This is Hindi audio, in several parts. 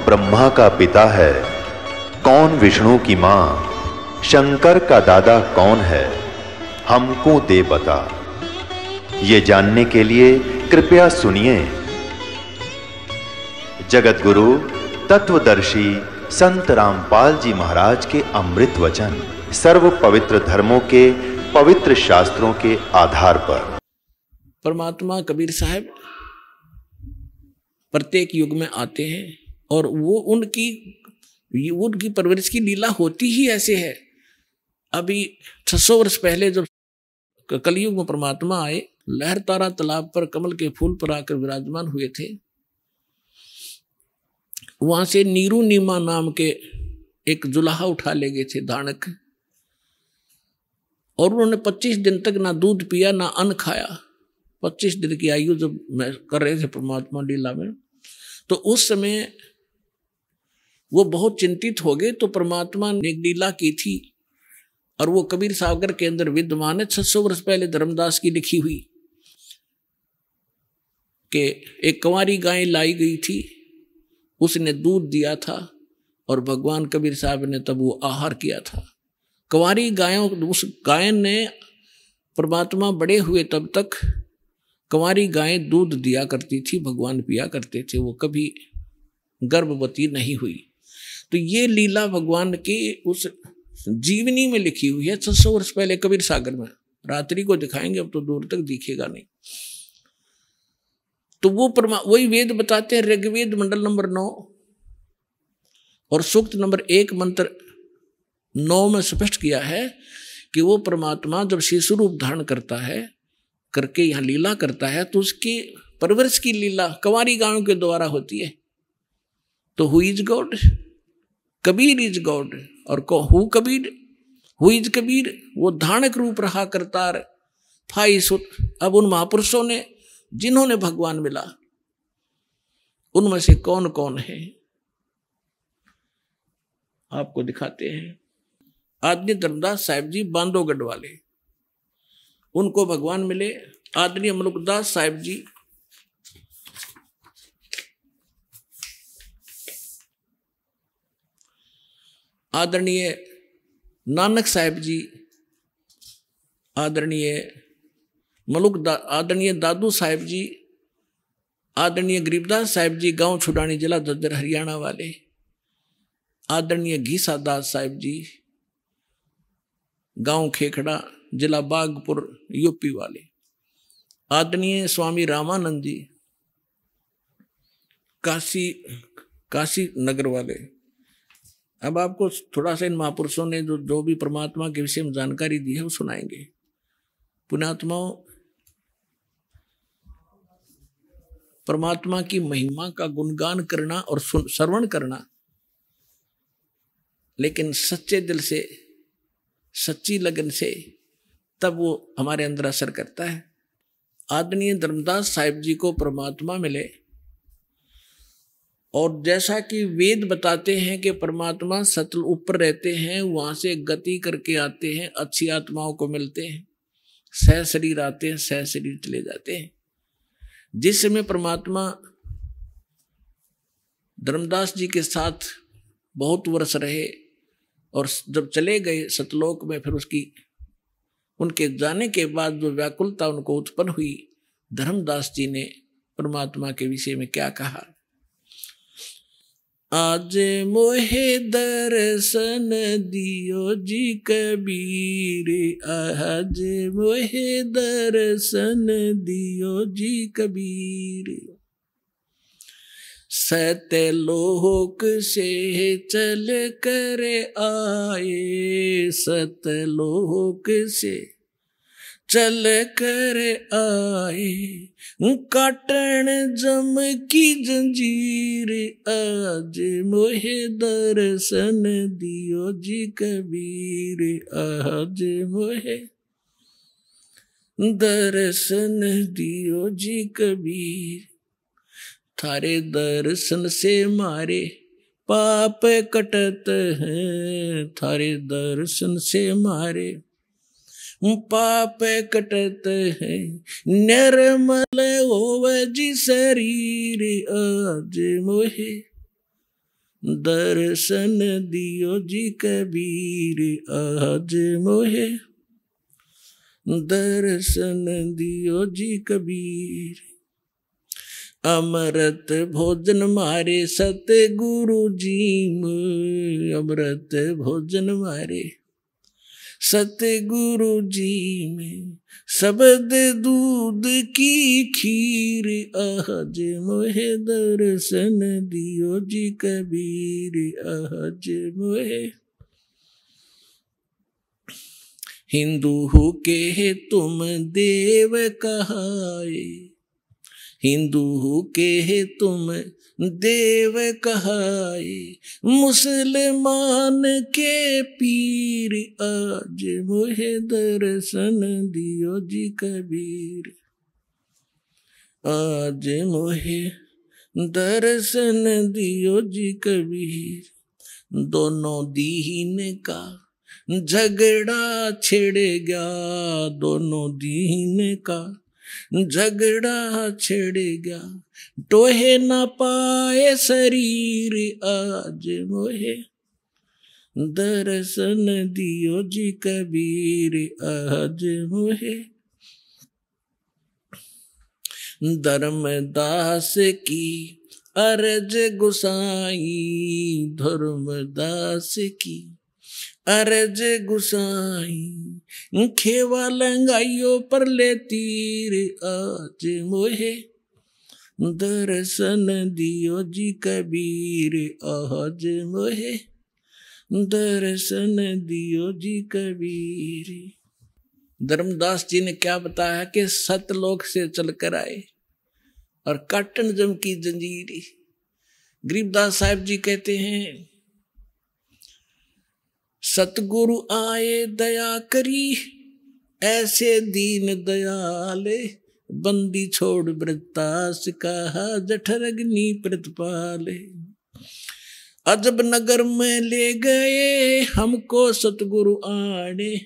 ब्रह्मा का पिता है, कौन विष्णु की मां, शंकर का दादा कौन है, हमको दे बता। ये जानने के लिए कृपया सुनिए। जगत गुरु तत्वदर्शी संत रामपाल जी महाराज के अमृत वचन सर्व पवित्र धर्मों के पवित्र शास्त्रों के आधार पर। परमात्मा कबीर साहब प्रत्येक युग में आते हैं और वो उनकी परवरिश की लीला होती ही ऐसे है। अभी 600 वर्ष पहले जब कलयुग में परमात्मा आए, लहरतारा तालाब पर कमल के फूल पर आकर विराजमान हुए थे। वहां से नीरू नीमा नाम के एक जुलाहा उठा ले गए थे धानक, और उन्होंने 25 दिन तक ना दूध पिया ना अन्न खाया। 25 दिन की आयु जब मैं कर रहे थे परमात्मा लीला में, तो उस समय वो बहुत चिंतित हो गए। तो परमात्मा ने एक लीला की थी और वो कबीर सागर के अंदर विद्यमान है। 600 वर्ष पहले धर्मदास की लिखी हुई कि एक कंवारी गाय लाई गई थी, उसने दूध दिया था और भगवान कबीर साहब ने तब वो आहार किया था। कंवारी गायों, उस गाय ने परमात्मा बड़े हुए तब तक कंवारी गायें दूध दिया करती थी, भगवान पिया करते थे, वो कभी गर्भवती नहीं हुई। तो ये लीला भगवान की उस जीवनी में लिखी हुई है 600 वर्ष पहले कबीर सागर में। रात्रि को दिखाएंगे, अब तो दूर तक दिखेगा नहीं। तो वो वही वेद बताते हैं। ऋग्वेद मंडल नंबर 9 और सूक्त नंबर 1 मंत्र 9 में स्पष्ट किया है कि वो परमात्मा जब शिशु रूप धारण करता है, करके यहाँ लीला करता है, तो उसकी परवरिश की लीला कंवारी गायों के द्वारा होती है। तो who is God? Kabir is God. और who Kabir? Who is Kabir? वो धानक रूप रहा करतार फाई सुत। अब उन महापुरुषों ने जिन्होंने भगवान मिला, उनमें से कौन कौन है आपको दिखाते हैं। आदरणीय धर्मदास साहिब जी बांधोगढ़ वाले, उनको भगवान मिले। आदरणीय मलुकदास साहिब जी, आदरणीय नानक साहिब जी, आदरणीय आदरणीय दादू साहिब जी, आदरणीय गरीबदास साहिब जी गांव छुड़ानी जिला झज्जर हरियाणा वाले, आदरणीय घीसा दास साहिब जी गांव खेखड़ा जिला बागपुर यूपी वाले, आदरणीय स्वामी रामानंद जी काशी नगर वाले। अब आपको थोड़ा सा इन महापुरुषों ने जो भी परमात्मा के विषय में जानकारी दी है वो सुनाएंगे। पुण्यात्माओं, परमात्मा की महिमा का गुणगान करना और श्रवण करना, लेकिन सच्चे दिल से, सच्ची लगन से, तब वो हमारे अंदर असर करता है। आदरणीय धर्मदास साहिब जी को परमात्मा मिले, और जैसा कि वेद बताते हैं कि परमात्मा सतल ऊपर रहते हैं, वहां से गति करके आते हैं, अच्छी आत्माओं को मिलते हैं, सह शरीर आते हैं, सह शरीर चले जाते हैं। जिस समय परमात्मा धर्मदास जी के साथ बहुत वर्ष रहे और जब चले गए सतलोक में, फिर उनके जाने के बाद जो व्याकुलता उनको उत्पन्न हुई, धर्मदास जी ने परमात्मा के विषय में क्या कहा। आज मोहे दर्शन दियो जी कबीर, आज मोहे दर्शन दियो जी कबीर। सतलोक से चल कर आए, सतलोक से चल कर आए, काटन जम की जंजीर, आज मोहे दर्शन दियो जी कबीर, आज मोहे दर्शन दियो जी कबीर। थारे दर्शन से मारे पाप कटत हैं, थारे दर्शन से मारे पाप कटत है, निर्मल होवे जी शरीर, आज मोहे दर्शन दियो जी कबीर आज मोहे, दर्शन दियो जी कबीर। अमृत भोजन मारे सतगुरु जी में, अमृत भोजन मारे सतगुरु जी में, शब्द दूध की खीर आज मोहे, दर्शन दियो जी कबीर आज मोहे। हिंदू हो के तुम देव कहाए, हिंदू हो के तुम देव कहाए, मुसलमान के पीर आज मोहे, दर्शन दियो जी कबीर आज मोहे, दर्शन दियो जी कबीर। दोनों दीन का झगड़ा छिड़ गया, दोनों दीन का झगड़ा छिड़ गया, टोहे ना पाए शरीर आज मोहे, दर्शन दियो जी कबीर आज मोहे। धर्मदास की अर्ज गुसाई, धर्मदास की अर्ज गुसाई, खेवा लंगाइयों पर ले तीर आज मोहे, दर्शन दियो जी कबीर आज मोहे, दर्शन दियो जी कबीर। धर्मदास जी ने क्या बताया कि सतलोक से चलकर आए और काटन जम की जंजीर। गरीबदास साहब जी कहते हैं, सतगुरु आए दया करी, ऐसे दीन दयाले, बंदी छोड़ वृत्तास कहा, जठर अग्नि प्रतिपाले। अजब नगर में ले गए हमको सतगुरु आने।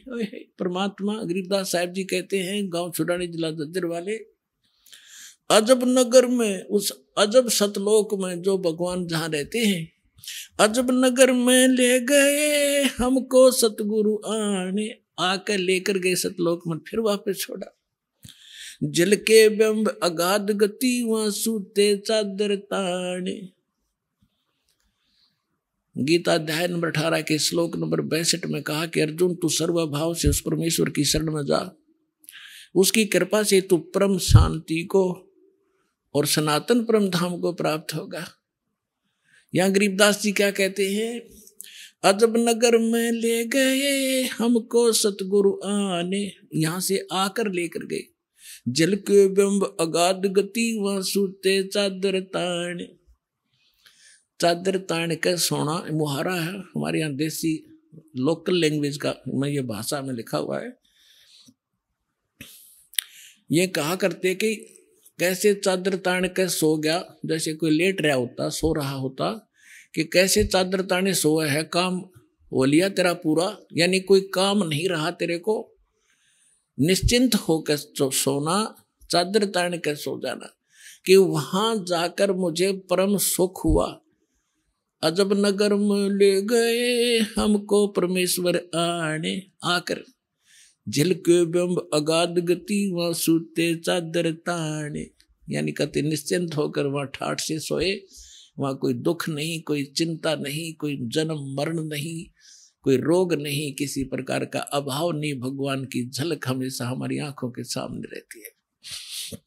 परमात्मा गरीबदास साहब जी कहते हैं, गांव छुड़ानी जिला दद्दर वाले, अजब नगर में, उस अजब सतलोक में जो भगवान जहाँ रहते हैं, अजब नगर में ले गए हमको सतगुरु आने, आकर लेकर गए सतलोक में, फिर वापस छोड़ा। जल के बिंब अगाध गति, वहां सूते चादर ताने। गीता अध्याय नंबर 18 के श्लोक नंबर 62 में कहा कि अर्जुन तू सर्वभाव से उस परमेश्वर की शरण में जा, उसकी कृपा से तू परम शांति को और सनातन परम धाम को प्राप्त होगा। यहाँ गरीबदास जी क्या कहते हैं, अजब नगर में ले गए हमको सतगुरु आने, यहाँ से आकर लेकर गए। जल के बिंब अगाध गति, वहां सूते चादर ताने। चादर तान का सोना मुहारा है हमारे यहाँ देसी लोकल लैंग्वेज का, मैं ये भाषा में लिखा हुआ है। ये कहा करते कि कैसे चादर तान के सो गया, जैसे कोई लेट रहा होता, सो रहा होता, कि कैसे चादर ताने सोया है, काम हो लिया तेरा पूरा, यानी कोई काम नहीं रहा तेरे को, निश्चिंत होकर सोना, चादर तान के सो जाना, कि वहां जाकर मुझे परम सुख हुआ। अजब नगर में ले गए हमको परमेश्वर आने, आकर झिल के बिंब अगाध गति, वहां सूते चादर ताने, यानी कहते निश्चिंत होकर वहां ठाठ से सोए, वहां कोई दुख नहीं, कोई चिंता नहीं, कोई जन्म मरण नहीं, कोई रोग नहीं, किसी प्रकार का अभाव नहीं, भगवान की झलक हमेशा हमारी आंखों के सामने रहती है।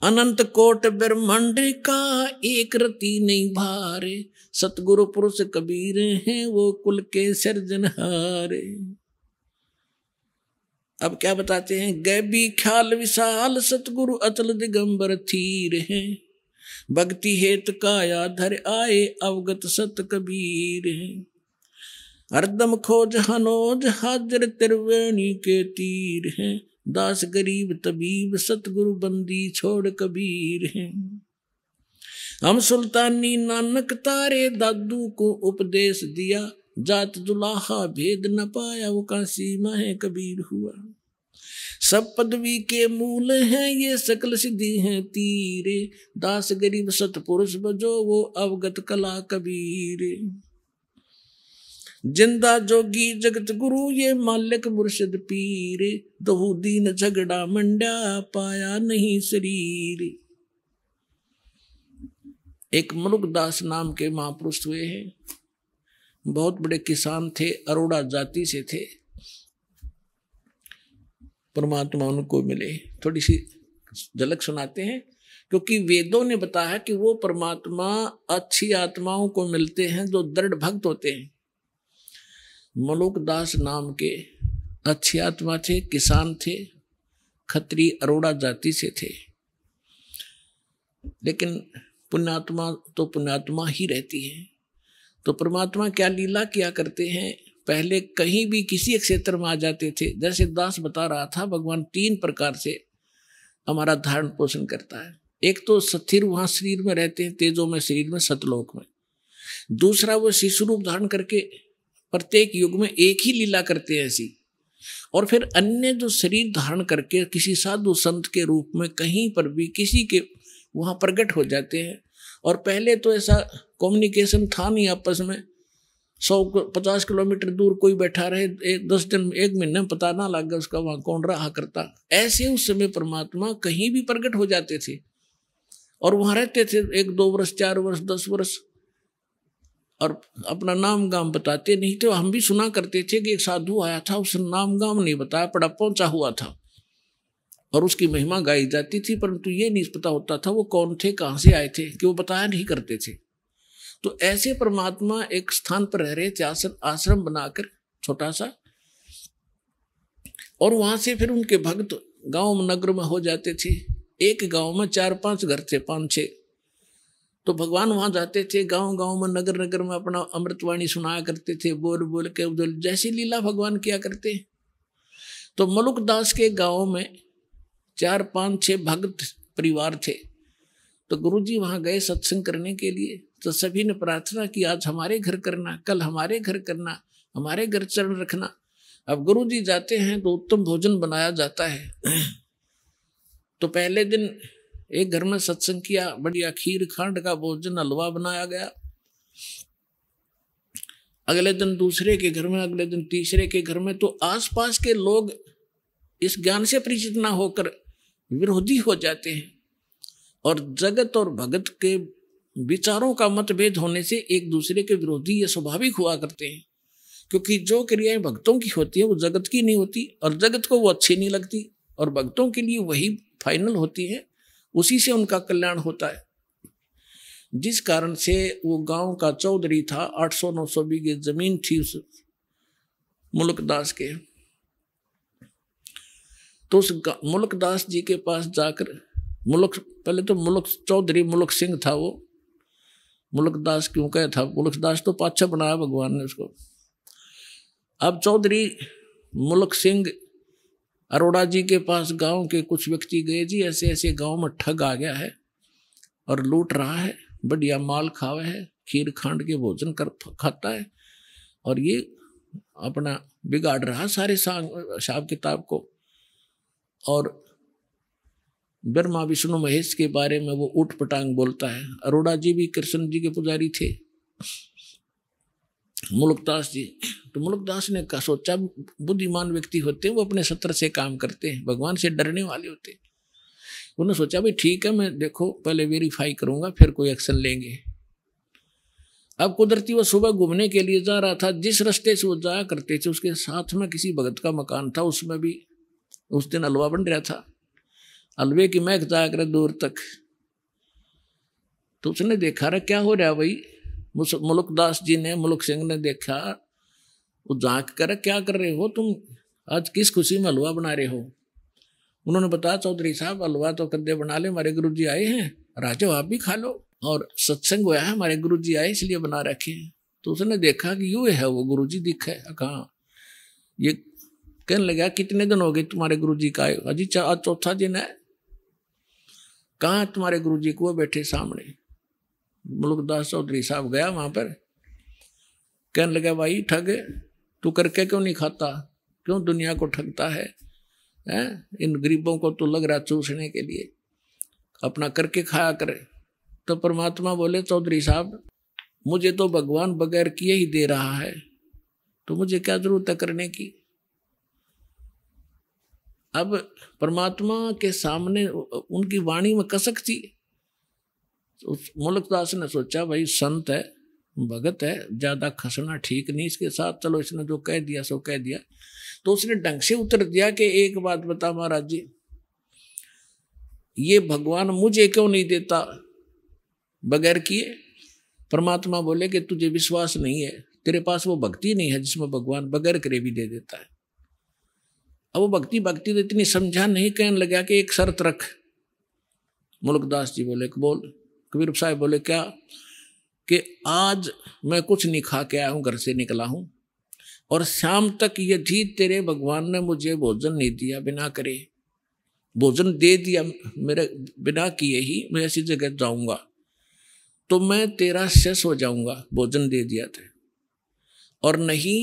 अनंत कोट ब्रह्मांड का एक रति नहीं भारे, सतगुरु पुरुष कबीर हैं वो कुल के सिरजनहारे। अब क्या बताते हैं, गैबी ख्याल विशाल सतगुरु अचल दिगंबर थीर हैं, भक्ति हेत काया धर आए अवगत सत कबीर हैं। हरदम खोज हनोज हाजर त्रिवेणी के तीर हैं, दास गरीब तबीब सतगुरु बंदी छोड़ कबीर हैं। हम सुल्तानी नानक तारे दादू को उपदेश दिया, जात जुलाहा भेद न पाया वो काशी माहे कबीर हुआ। सब पदवी के मूल हैं ये सकल सिद्धि हैं तीरे, दास गरीब सतपुरुष बजो वो अवगत कला कबीरे। जिंदा जोगी जगत गुरु ये मालिक मुर्शिद पीरे, दहु दीन झगड़ा मंडा पाया नहीं शरीर। एक मलुकदास नाम के महापुरुष हुए हैं, बहुत बड़े किसान थे, अरोड़ा जाति से थे। परमात्मा उनको मिले, थोड़ी सी झलक सुनाते हैं, क्योंकि वेदों ने बताया कि वो परमात्मा अच्छी आत्माओं को मिलते हैं जो दृढ़ भक्त होते हैं। मलुकदास नाम के अच्छी आत्मा थे, किसान थे, खत्री अरोड़ा जाति से थे, लेकिन पुण्यात्मा तो पुण्यात्मा ही रहती है। तो परमात्मा क्या लीला किया करते हैं, पहले कहीं भी किसी एक क्षेत्र में आ जाते थे। जैसे दास बता रहा था, भगवान 3 प्रकार से हमारा धारण पोषण करता है। एक तो स्थिर वहां शरीर में रहते हैं, तेजो में शरीर में, सतलोक में। दूसरा वो शिशु रूप धारण करके प्रत्येक युग में एक ही लीला करते हैं ऐसी। और फिर अन्य जो शरीर धारण करके किसी साधु संत के रूप में कहीं पर भी किसी के वहां प्रकट हो जाते हैं। और पहले तो ऐसा कम्युनिकेशन था नहीं आपस में, 150 किलोमीटर दूर कोई बैठा रहे, 10 दिन 1 महीने में पता ना लगा उसका वहां कौन रहा करता। ऐसे उस समय परमात्मा कहीं भी प्रकट हो जाते थे और वहां रहते थे 1-2 वर्ष, 4 वर्ष, 10 वर्ष, और अपना नाम गाम बताते नहीं थे। हम भी सुना करते थे कि एक साधु आया था, उसने नाम गाम नहीं बताया, पड़ा पहुंचा हुआ था और उसकी महिमा गाई जाती थी, परंतु ये नहीं पता होता था वो कौन थे, कहां से आए थे, कि वो बताया नहीं करते थे। तो ऐसे परमात्मा एक स्थान पर रह रहे थे, आश्रम बनाकर छोटा सा, और वहां से फिर उनके भक्त गांव नगर में हो जाते थे। एक गांव में 4-5 घर थे, 5-6। तो भगवान वहां जाते थे, गांव गांव में, नगर नगर में अपना अमृतवाणी सुनाया करते थे, बोल बोल के जैसी लीला भगवान किया करते। तो मलुकदास के गांव में 4-5-6 भक्त परिवार थे। तो गुरुजी वहां गए सत्संग करने के लिए। तो सभी ने प्रार्थना की, आज हमारे घर करना, कल हमारे घर करना, हमारे घर चरण रखना। अब गुरुजी जाते हैं तो उत्तम भोजन बनाया जाता है। तो पहले दिन एक घर में सत्संग किया, बढ़िया खीर खांड का भोजन, हलवा बनाया गया। अगले दिन दूसरे के घर में, अगले दिन तीसरे के घर में। तो आसपास के लोग इस ज्ञान से परिचित ना होकर विरोधी हो जाते हैं, और जगत और भगत के विचारों का मतभेद होने से एक दूसरे के विरोधी ये स्वाभाविक हुआ करते हैं। क्योंकि जो क्रियाएं भक्तों की होती है वो जगत की नहीं होती, और जगत को वो अच्छी नहीं लगती, और भक्तों के लिए वही फाइनल होती है, उसी से उनका कल्याण होता है। जिस कारण से वो गांव का चौधरी था, 800-900 बीघे जमीन थी उस मुल्कदास के। तो उस मुल्कदास जी के पास जाकर, पहले तो मुल्क चौधरी मुल्क सिंह था, वो मुल्कदास क्यों कहा था, मुल्कदास तो पाछा बनाया भगवान ने उसको। अब चौधरी मुल्क सिंह अरोड़ा जी के पास गांव के कुछ व्यक्ति गए, जी ऐसे ऐसे गांव में ठग आ गया है और लूट रहा है, बढ़िया माल खावे है, खीर खांड के भोजन खाता है, और ये अपना बिगाड़ रहा सारे हिसाब किताब को। और ब्रह्मा विष्णु महेश के बारे में वो उठ पटांग बोलता है। अरोड़ा जी भी कृष्ण जी के पुजारी थे, मुल्कदास जी। तो मुल्कदास ने सोचा, बुद्धिमान व्यक्ति होते हैं वो अपने सत्र से काम करते हैं, भगवान से डरने वाले होते हैं। उन्होंने सोचा भाई ठीक है, मैं देखो पहले वेरीफाई करूंगा, फिर कोई एक्शन लेंगे। अब कुदरती वो सुबह घूमने के लिए जा रहा था, जिस रास्ते से वो जाया करते थे उसके साथ में किसी भगत का मकान था, उसमें भी उस दिन हलवा बन रहा था। हलवे की महक जाया करे दूर तक। तो उसने देखा रहा क्या हो रहा है भाई। मुल्कदास जी ने, मुल्क सिंह ने देखा, वो झांक कर, क्या कर रहे हो तुम, आज किस खुशी में हलवा बना रहे हो। उन्होंने बताया, चौधरी साहब हलवा तो कद्दे बना ले, हमारे गुरुजी आए हैं, राजो आप भी खा लो, और सत्संग हुआ है, हमारे गुरुजी आए इसलिए बना रखे हैं। तो उसने देखा कि यूं है वो गुरुजी दिखा है, कहाँ ये। कहने लगा कितने दिन हो गए तुम्हारे गुरुजी का आए, अजी आज चौथा दिन है। कहाँ तुम्हारे गुरुजी को, बैठे सामने। मुल्कदास चौधरी साहब गया वहां पर, कहने लगा भाई ठग, तू करके क्यों नहीं खाता, क्यों दुनिया को ठगता है। है, इन गरीबों को तो लग रहा चूसने के लिए, अपना करके खाया करे। तो परमात्मा बोले चौधरी साहब मुझे तो भगवान बगैर किए ही दे रहा है, तो मुझे क्या जरूरत है करने की। अब परमात्मा के सामने उनकी वाणी में कसक थी। मुल्कदास ने सोचा भाई संत है, भगत है, ज्यादा खसना ठीक नहीं इसके साथ, चलो इसने जो कह दिया सो कह दिया। तो उसने ढंग से उत्तर दिया कि एक बात बता महाराज जी, ये भगवान मुझे क्यों नहीं देता बगैर किए। परमात्मा बोले कि तुझे विश्वास नहीं है, तेरे पास वो भक्ति नहीं है जिसमें भगवान बगैर करे भी दे देता है। अब वो भक्ति तो इतनी समझा नहीं, कहने लगा कि एक शर्त रख। मुल्कदास जी बोले बोल। कबीर साहब बोले क्या, कि आज मैं कुछ नहीं खा के आया हूं, घर से निकला हूं, और शाम तक यदि तेरे भगवान ने मुझे भोजन नहीं दिया, बिना करे भोजन दे दिया मेरे बिना किए ही मैं ऐसी जगह जाऊंगा, तो मैं तेरा शेष हो जाऊंगा, भोजन दे दिया था। और नहीं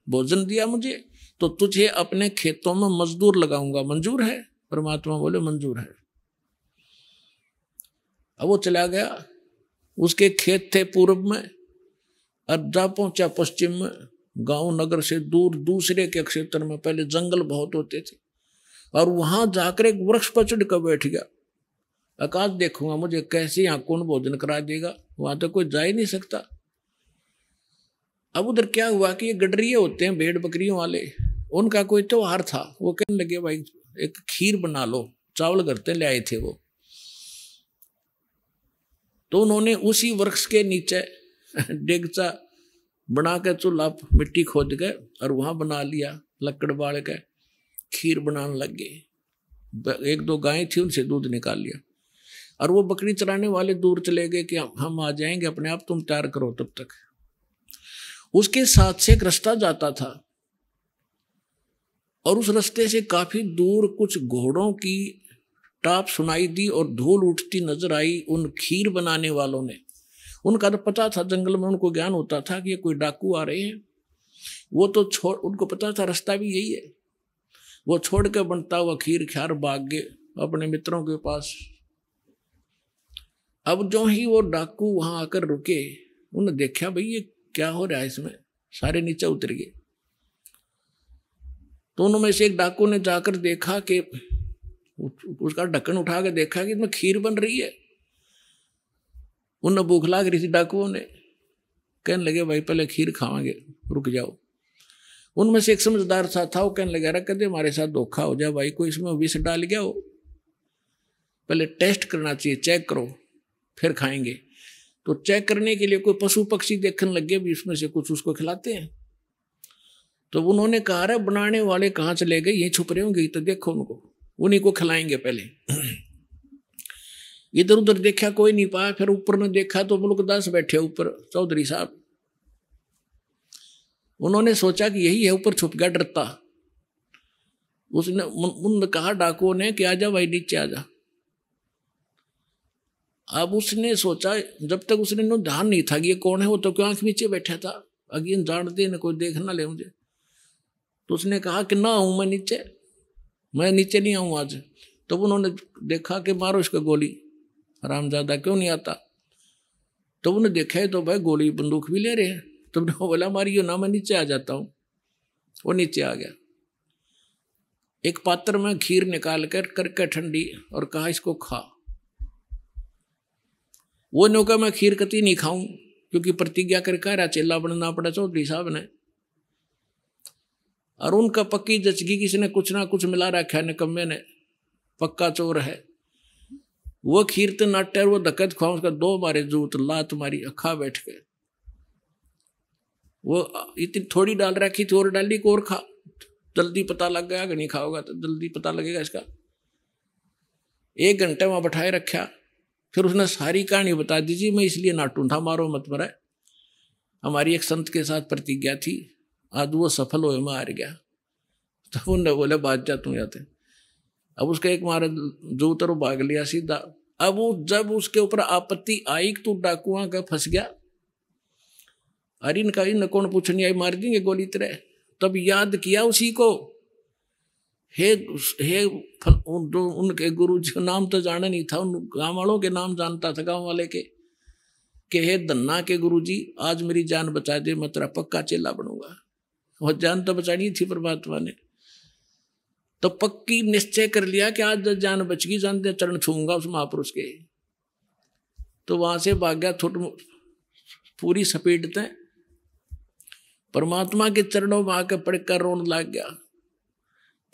भोजन दिया मुझे तो तुझे अपने खेतों में मजदूर लगाऊंगा, मंजूर है। परमात्मा बोले मंजूर है। अब वो चला गया, उसके खेत थे पूर्व में, अब जा पहुंचा पश्चिम में, गांव नगर से दूर दूसरे के क्षेत्र में। पहले जंगल बहुत होते थे, और वहां जाकर एक वृक्ष पर चढ़ कर बैठ गया। आकाश देखूंगा मुझे कैसे यहाँ कौन भोजन करा देगा, वहां तो कोई जा ही नहीं सकता। अब उधर क्या हुआ कि ये गडरिये होते हैं भेड़ बकरियों वाले, उनका कोई त्योहार था। वो कहने लगे भाई एक खीर बना लो, चावल करते ले आए थे वो। तो उन्होंने उसी वृक्ष के नीचे डेगचा बना के चूल्हा मिट्टी खोद के और वहां बना लिया, लकड़ बाल के खीर बनाने लग गए। एक दो गायें थी, उनसे दूध निकाल लिया, और वो बकरी चराने वाले दूर चले गए कि हम आ जाएंगे अपने आप, तुम तैयार करो तब तक। उसके साथ से एक रास्ता जाता था, और उस रास्ते से काफी दूर कुछ घोड़ों की टाप सुनाई दी और धूल उठती नजर आई उन खीर बनाने वालों ने। उनका तो पता था, जंगल में उनको ज्ञान होता था कि ये कोई डाकू आ रहे हैं। वो तो उनको पता था रास्ता भी यही है। वो छोड़ के बनता हुआ खीर ख्यार भाग गए अपने मित्रों के पास। अब जो ही वो डाकू वहां आकर रुके, उन्होंने देखा भाई ये क्या हो रहा है इसमें, सारे नीचे उतर गए। तो उनमें से एक डाकू ने जाकर देखा कि उसका ढक्कन उठा के देखा कि इसमें खीर बन रही है। उन्हें भूख लग रही थी डाकुओं ने, कहने लगे भाई पहले खीर खावांगे, रुक जाओ। उनमें से एक समझदार सा था, वो कहने लगा कहते हमारे साथ धोखा हो जाए भाई, कोई इसमें विष डाल गया हो, पहले टेस्ट करना चाहिए, चेक करो फिर खाएंगे। तो चेक करने के लिए कोई पशु पक्षी देखने लगे भी इसमें से कुछ उसको खिलाते हैं। तो उन्होंने कहा रे बनाने वाले कहाँ चले गए, यही छुप रहे होंगे, तो देखो उनको, उन्हीं को खिलाएंगे पहले। इधर उधर देखा कोई नहीं पाया, फिर ऊपर ने देखा तो मुल्कदास बैठे ऊपर, चौधरी साहब। उन्होंने सोचा कि यही है, ऊपर छुप गया डरता। उसने उन्होंने कहा डाकुओं ने कि आजा भाई नीचे आजा। अब उसने सोचा, जब तक उसने ध्यान नहीं था कि ये कौन है, वो तो क्यों आंख नीचे बैठा था, अगेन जानते न कोई देख ना ले मुझे। तो उसने कहा कि ना आऊं मैं नीचे नहीं आऊं आज। तो उन्होंने देखा कि मारो इसको गोली, हरामजादा क्यों नहीं आता। तो उन्होंने देखा है तो भाई गोली बंदूक भी ले रहे हैं। तो बोला मारियो ना, मैं नीचे आ जाता हूं। वो नीचे आ गया, एक पात्र में खीर निकाल कर करके ठंडी, और कहा इसको खा। वो ने कहा मैं खीर कती नहीं खाऊं, क्योंकि प्रतिज्ञा कर कह रहा चेला बनना पड़ा चौधरी साहब ने। और उनका पक्की जचगी, किसी ने कुछ ना कुछ मिला रखा है निकम्मे ने, पक्का चोर है। वो खीर तो नाटे, वो धक्कत खाओ, उसका दो मारे जूत लात मारी, अखा बैठ के। वो इतनी थोड़ी डाल रखी थी, और डाली को और खा, जल्दी पता लग गया कि नहीं खाओगा तो जल्दी पता लगेगा इसका। 1 घंटे वहां बैठाए रखा, फिर उसने सारी कहानी बता दी। जी मैं इसलिए नाटू था, मारो मत मरा, हमारी एक संत के साथ प्रतिज्ञा थी, आज वो सफल हो, मैं हार गया। तो उन्होंने बोले बात जा तू जाते। अब उसका एक मारा जो उतर भाग लिया सीधा। अब वो जब उसके ऊपर आपत्ति आई तू डाकुआ का फंस गया, अरे इनका इन कौन पूछनी आई, मार देंगे गोली तेरे। तब याद किया उसी को, हे उनके गुरु जी का नाम तो जाना नहीं था, उन गाँव वालों के नाम जानता था, गाँव वाले के, कि हे धन्ना के गुरु जी आज मेरी जान बचा दे, मैं तेरा पक्का चेला बनूंगा। और जान तो बचानी थी परमात्मा ने, तो पक्की निश्चय कर लिया कि आज जान बच गई, जानते चरण छूंगा उस महापुरुष के। तो वहां से भाग गया, पूरी सपेटते परमात्मा के चरणों में आकर पड़कर रोने लग गया।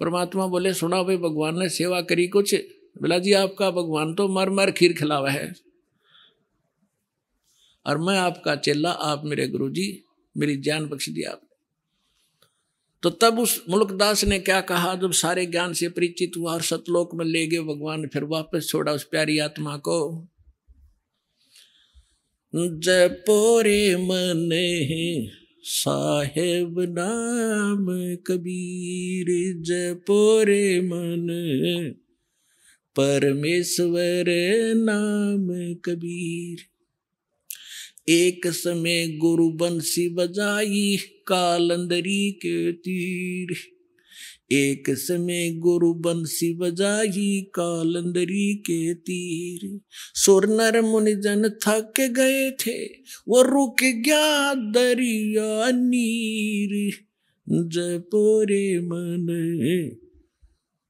परमात्मा बोले, सुना भाई भगवान ने सेवा करी कुछ? बोला जी आपका भगवान तो मर मर खीर खिलावा है, और मैं आपका चेला, आप मेरे गुरुजी, मेरी जान बख्श दिया आपने। तो तब उस मुल्कदास ने क्या कहा, जब सारे ज्ञान से परिचित हुआ और सतलोक में ले गए भगवान, फिर वापस छोड़ा उस प्यारी आत्मा को। जपो रे मन साहेब नाम कबीर, जपो रे मन परमेश्वर नाम कबीर। एक समय गुरु बंसी बजाई कालंदरी के तीर, एक समय गुरु बंसी बजाई कालंदरी के तीर। सुर नर मुनि जन थक गए थे, वो रुक गया दरिया नीर। जपो रे मन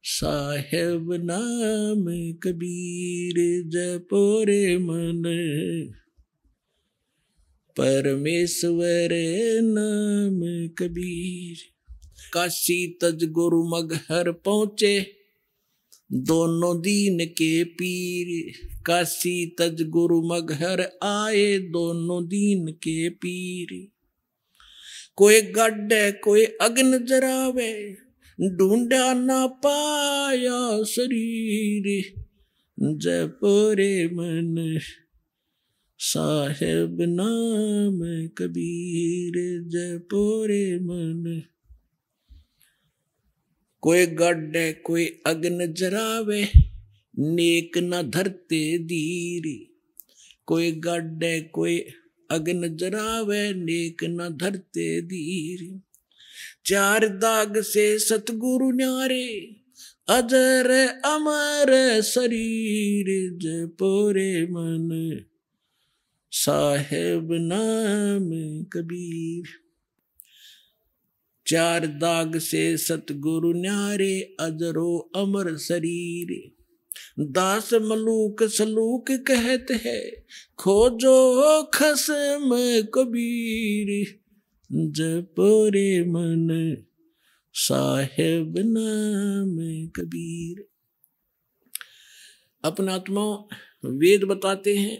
साहेब नाम कबीर, जपो रे मन परमेश्वर नाम कबीर। काशी तज गुरु मगहर पहुंचे दोनों दीन के पीर, काशी तज गुरु मगहर आए दोनों दीन के पीर। कोई गड्ढे कोई अग्न जरावे, ढूंढा ना पाया शरीर। जपो रे मन साहेब नाम कबीर, जपो रे मन। कोई गड्ढे कोई अग्न जरावे, नेक न धरते दीर। कोई गड्ढे कोई अग्न जरावे, नेक न धरते दीर। चार दाग से सतगुरु न्यारे, अजर अमर शरीर। जपो रे मन साहेब नाम कबीर। चार दाग से सतगुरु न्यारे, अजरो अमर शरीर। दास मलूक सलूक कहत है, खोजो खसम कबीर। जपो रे मन साहेब नाम कबीर। अपना आत्मा वेद बताते हैं,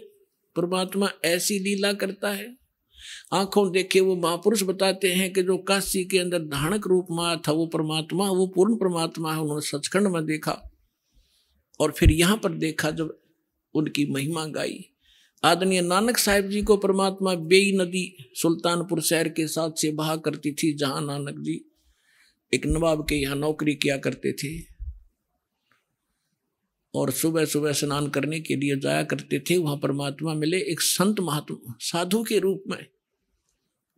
परमात्मा ऐसी लीला करता है। आंखों देखे वो महापुरुष बताते हैं कि जो काशी के अंदर धानक रूप में आया था वो परमात्मा, वो पूर्ण परमात्मा है। उन्होंने सचखंड में देखा और फिर यहाँ पर देखा जब उनकी महिमा गाई। आदरणीय नानक साहिब जी को परमात्मा बेई नदी सुल्तानपुर शहर के साथ से बहा करती थी, जहां नानक जी एक नवाब के यहाँ नौकरी किया करते थे और सुबह सुबह स्नान करने के लिए जाया करते थे। वहां परमात्मा मिले एक संत महात्मा साधु के रूप में,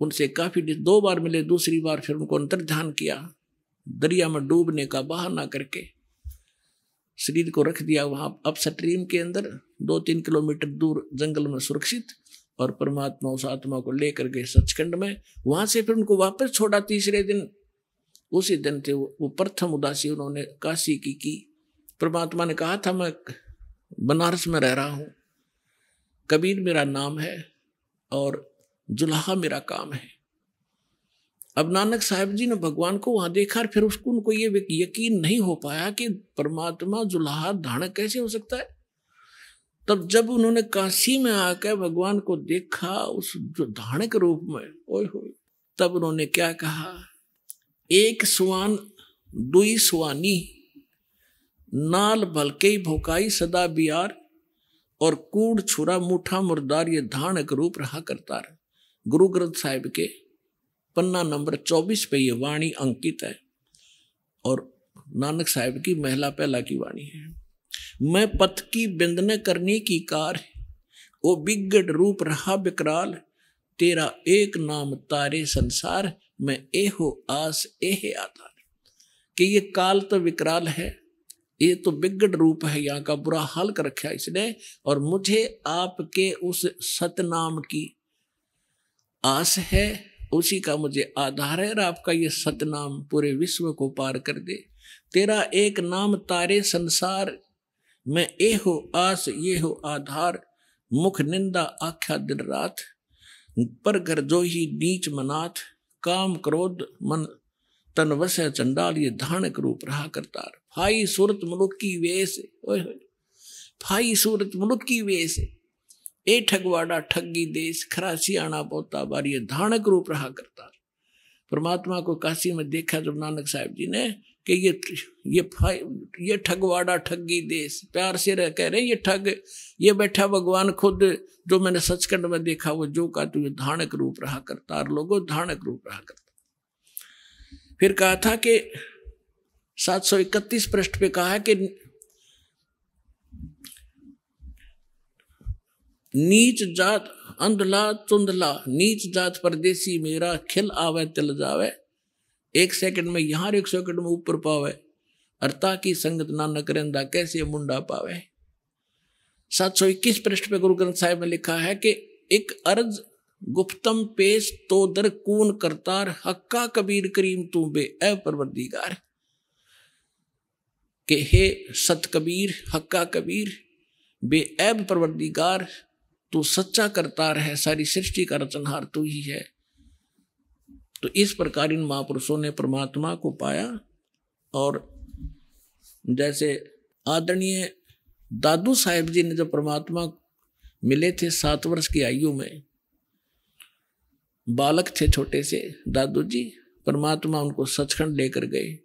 उनसे काफी 2 बार मिले। दूसरी बार फिर उनको अंतर्ध्यान किया, दरिया में डूबने का बहाना करके शरीर को रख दिया वहां अप स्ट्रीम के अंदर 2-3 किलोमीटर दूर जंगल में सुरक्षित, और परमात्मा उस आत्मा को लेकर गए सचखंड में। वहां से फिर उनको वापस छोड़ा तीसरे दिन। उसी दिन थे वो प्रथम उदासी उन्होंने काशी की। परमात्मा ने कहा था मैं बनारस में रह रहा हूं, कबीर मेरा नाम है और जुल्हा मेरा काम है। अब नानक साहिब जी ने भगवान को वहां देखा और फिर उनको ये यकीन नहीं हो पाया कि परमात्मा जुल्हा धानक कैसे हो सकता है। तब जब उन्होंने काशी में आकर भगवान को देखा उस धानक रूप में, ओए होए, तब उन्होंने क्या कहा, एक सुवान दुई सुवानी, नाल भलके भोकाई सदा बियार, और कूड़ छुरा मुठा मुर्दार, ये धानक रूप रहा करता है। गुरु ग्रंथ साहिब के पन्ना नंबर 24 पे ये वाणी अंकित है और नानक साहिब की महिला पहला की वाणी है। मैं पथ की बिंदन करने की कार, ओ बिगड़ रूप रहा विकराल, तेरा एक नाम तारे संसार, मैं एहो आस एहे आधार। कि ये काल तो विकराल है, ये तो बिगड़ रूप है, यहाँ का बुरा हाल कर रखा इसने, और मुझे आपके उस सतनाम की आस है, उसी का मुझे आधार है, और आपका ये सतनाम पूरे विश्व को पार कर दे। तेरा एक नाम तारे संसार में, ए हो आस ये हो आधार, मुख निंदा आख्या दिन रात, पर घर जो ही नीच मनाथ, काम क्रोध मन तन वसे चंडाल, ये धानक रूप रहा करतार। भाई सूरत मुलुक की वेश, ओए होए भाई सूरत मुलुक की वेश, ए ठगवाड़ा ठगी देश, खरासी आना पोता बार, ये धानक रूप रहा करतार। परमात्मा को काशी में देखा जब नानक साहब जी ने कि ये ठगवाड़ा ठगी देश, प्यार से कह रहे ये ठग, ये बैठा भगवान खुद, जो मैंने सचखंड में देखा वो जो का तू ये धानक रूप रहा करतार, लोगों धानक रूप रहा करता। फिर कहा था कि 731 पृष्ठ पे कहा है कि नीच जात अंधला चुंधला, नीच जात परदेसी मेरा, खिल आवे तिल जावे, एक सेकंड में यहाँ 1 सेकंड में ऊपर पावे, अर्ता की संगत नानक रेंदा, कैसे मुंडा पावे। 721 पृष्ठ पे गुरु ग्रंथ साहिब में लिखा है कि एक अर्ज गुप्तम पेश तो दर कून करतार, हक्का कबीर करीम तू बे ए परवरदिगार, के हे सत कबीर हक्का कबीर बे ऐब परवरदिगार, तू सच्चा करतार है, सारी सृष्टि का रचनहार तू ही है। तो इस प्रकार इन महापुरुषों ने परमात्मा को पाया। और जैसे आदरणीय दादू साहेब जी ने जब परमात्मा मिले थे 7 वर्ष की आयु में, बालक थे छोटे से दादू जी, परमात्मा उनको सचखंड लेकर गए।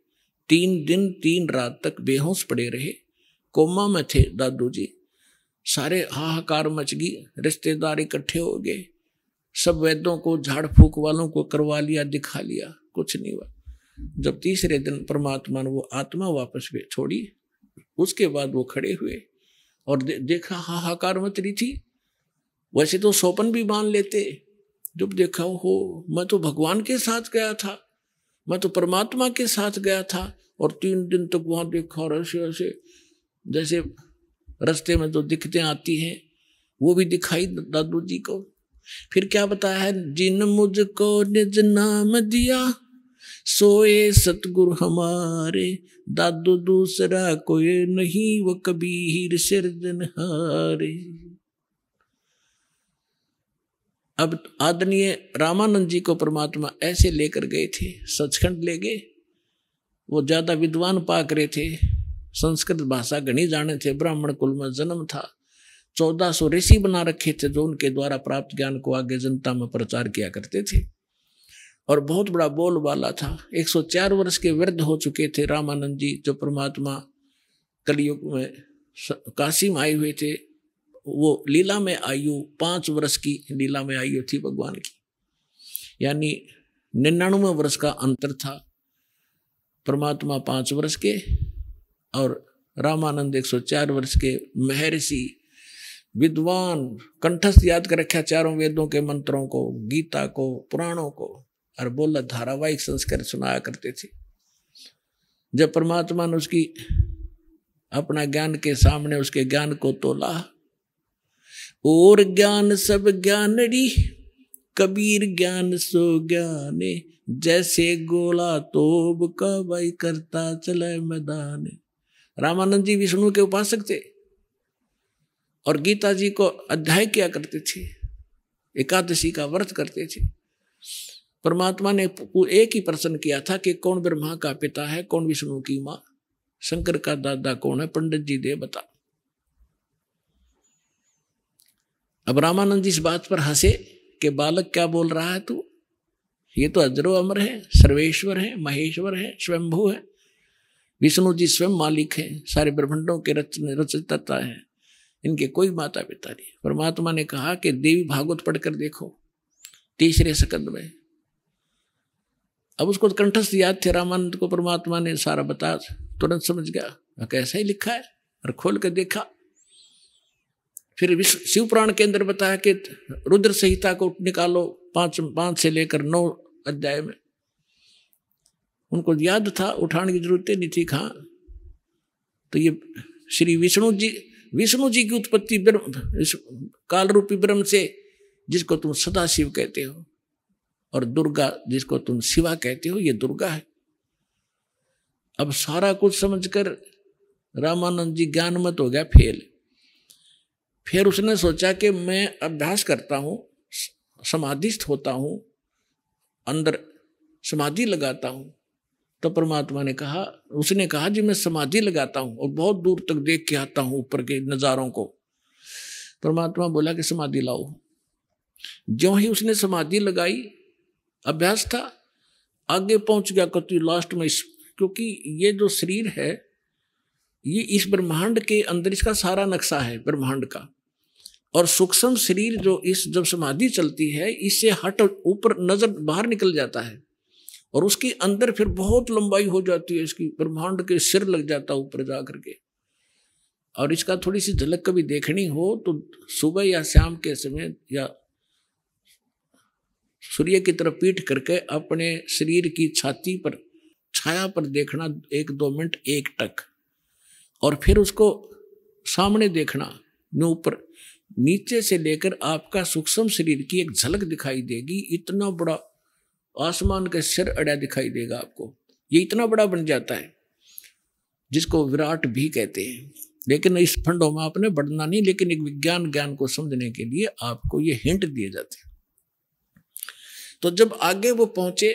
3 दिन 3 रात तक बेहोश पड़े रहे, कोमा में थे दादू जी। सारे हाहाकार मच गई, रिश्तेदार इकट्ठे हो गए, सब वैद्यों को झाड़ फूक वालों को करवा लिया, दिखा लिया, कुछ नहीं हुआ। जब तीसरे दिन परमात्मा ने वो आत्मा वापस छोड़ी, उसके बाद वो खड़े हुए और देखा हाहाकार मच रही थी। वैसे तो सोपन भी बांध लेते, जब देखा हो मैं तो भगवान के साथ गया था, मैं तो परमात्मा के साथ गया था, और 3 दिन तक वहां देखा, और ऐसे ऐसे जैसे रास्ते में जो दिक्कतें आती हैं वो भी दिखाई दादू जी को। फिर क्या बताया है, जिन मुझको निज नाम दिया सोए सतगुरु हमारे, दादू दूसरा कोई नहीं वो कबीर सिरजनहारे। अब आदरणीय रामानंद जी को परमात्मा ऐसे लेकर गए थे, सचखंड ले गए। वो ज्यादा विद्वान पाक रहे थे, संस्कृत भाषा घनी जाने थे, ब्राह्मण कुल में जन्म था, 1400 ऋषि बना रखे थे जो उनके द्वारा प्राप्त ज्ञान को आगे जनता में प्रचार किया करते थे, और बहुत बड़ा बोलबाला था। 104 वर्ष के वृद्ध हो चुके थे रामानंद जी, जो परमात्मा कलयुग में काशी में आए हुए थे। वो लीला में आयु 5 वर्ष की लीला में आयु थी भगवान की, यानी 99 वर्ष का अंतर था। परमात्मा 5 वर्ष के और रामानंद 104 वर्ष के महर्षि विद्वान, कंठस्थ याद कर रखा चारों वेदों के मंत्रों को, गीता को, पुराणों को, और बोला धारावाहिक संस्कार सुनाया करते थे। जब परमात्मा ने उसकी अपना ज्ञान के सामने उसके ज्ञान को तोला, और ज्ञान सब ज्ञानड़ी कबीर ज्ञान सो ज्ञाने, जैसे गोला तोब का भाई करता चले मैदान। रामानंद जी विष्णु के उपासक थे और गीता जी को अध्याय किया करते थे, एकादशी का व्रत करते थे। परमात्मा ने एक ही प्रश्न किया था कि कौन ब्रह्मा का पिता है, कौन विष्णु की माँ, शंकर का दादा कौन है, पंडित जी दे बता। अब रामानंद जी इस बात पर हंसे कि बालक क्या बोल रहा है तू, ये तो अजरो अमर है, सर्वेश्वर है, महेश्वर है, स्वयंभू है। विष्णु जी स्वयं मालिक हैं, सारे ब्रह्मांडों के रचयिता है, इनके कोई माता पिता नहीं। परमात्मा ने कहा कि देवी भागवत पढ़कर देखो 3रे स्कंद में। अब उसको कंठस्थ याद थे रामानंद को, परमात्मा ने सारा बता, तुरंत समझ गया कैसा ही लिखा है, और खोल कर देखा। फिर शिव पुराण के अंदर बताया कि रुद्र संहिता को निकालो 5 से लेकर 9 अध्याय में, उनको याद था, उठाने की जरूरत नहीं थी। कहाँ तो ये श्री विष्णु जी की उत्पत्ति काल रूपी ब्रह्म से, जिसको तुम सदा शिव कहते हो, और दुर्गा जिसको तुम शिवा कहते हो, ये दुर्गा है। अब सारा कुछ समझकर रामानंद जी ज्ञानमत हो गया, फेल। फिर उसने सोचा कि मैं अभ्यास करता हूँ, समाधिस्थ होता हूँ, अंदर समाधि लगाता हूँ। तो परमात्मा ने कहा, उसने कहा जी मैं समाधि लगाता हूँ और बहुत दूर तक देख के आता हूँ ऊपर के नज़ारों को। परमात्मा बोला कि समाधि लाओ। ज्यों ही उसने समाधि लगाई, अभ्यास था, आगे पहुंच गया कति लास्ट में। क्योंकि ये जो शरीर है, ये इस ब्रह्मांड के अंदर इसका सारा नक्शा है ब्रह्मांड का। और सूक्ष्म शरीर जो इस जब समाधि चलती है, इससे हट ऊपर नजर बाहर निकल जाता है और उसके अंदर फिर बहुत लंबाई हो जाती है इसकी, ब्रह्मांड के सिर लग जाता है ऊपर जा करके। और इसका थोड़ी सी झलक कभी देखनी हो तो सुबह या शाम के समय या सूर्य की तरफ पीठ करके अपने शरीर की छाती पर छाया पर देखना 1-2 मिनट एकटक, और फिर उसको सामने देखना। ऊपर नीचे से लेकर आपका सूक्ष्म शरीर की एक झलक दिखाई देगी। इतना बड़ा आसमान का सिर अड़ा दिखाई देगा आपको। ये इतना बड़ा बन जाता है, जिसको विराट भी कहते हैं। लेकिन इस फंडों में आपने बढ़ना नहीं, लेकिन एक विज्ञान ज्ञान को समझने के लिए आपको ये हिंट दिए जाते हैं। तो जब आगे वो पहुंचे,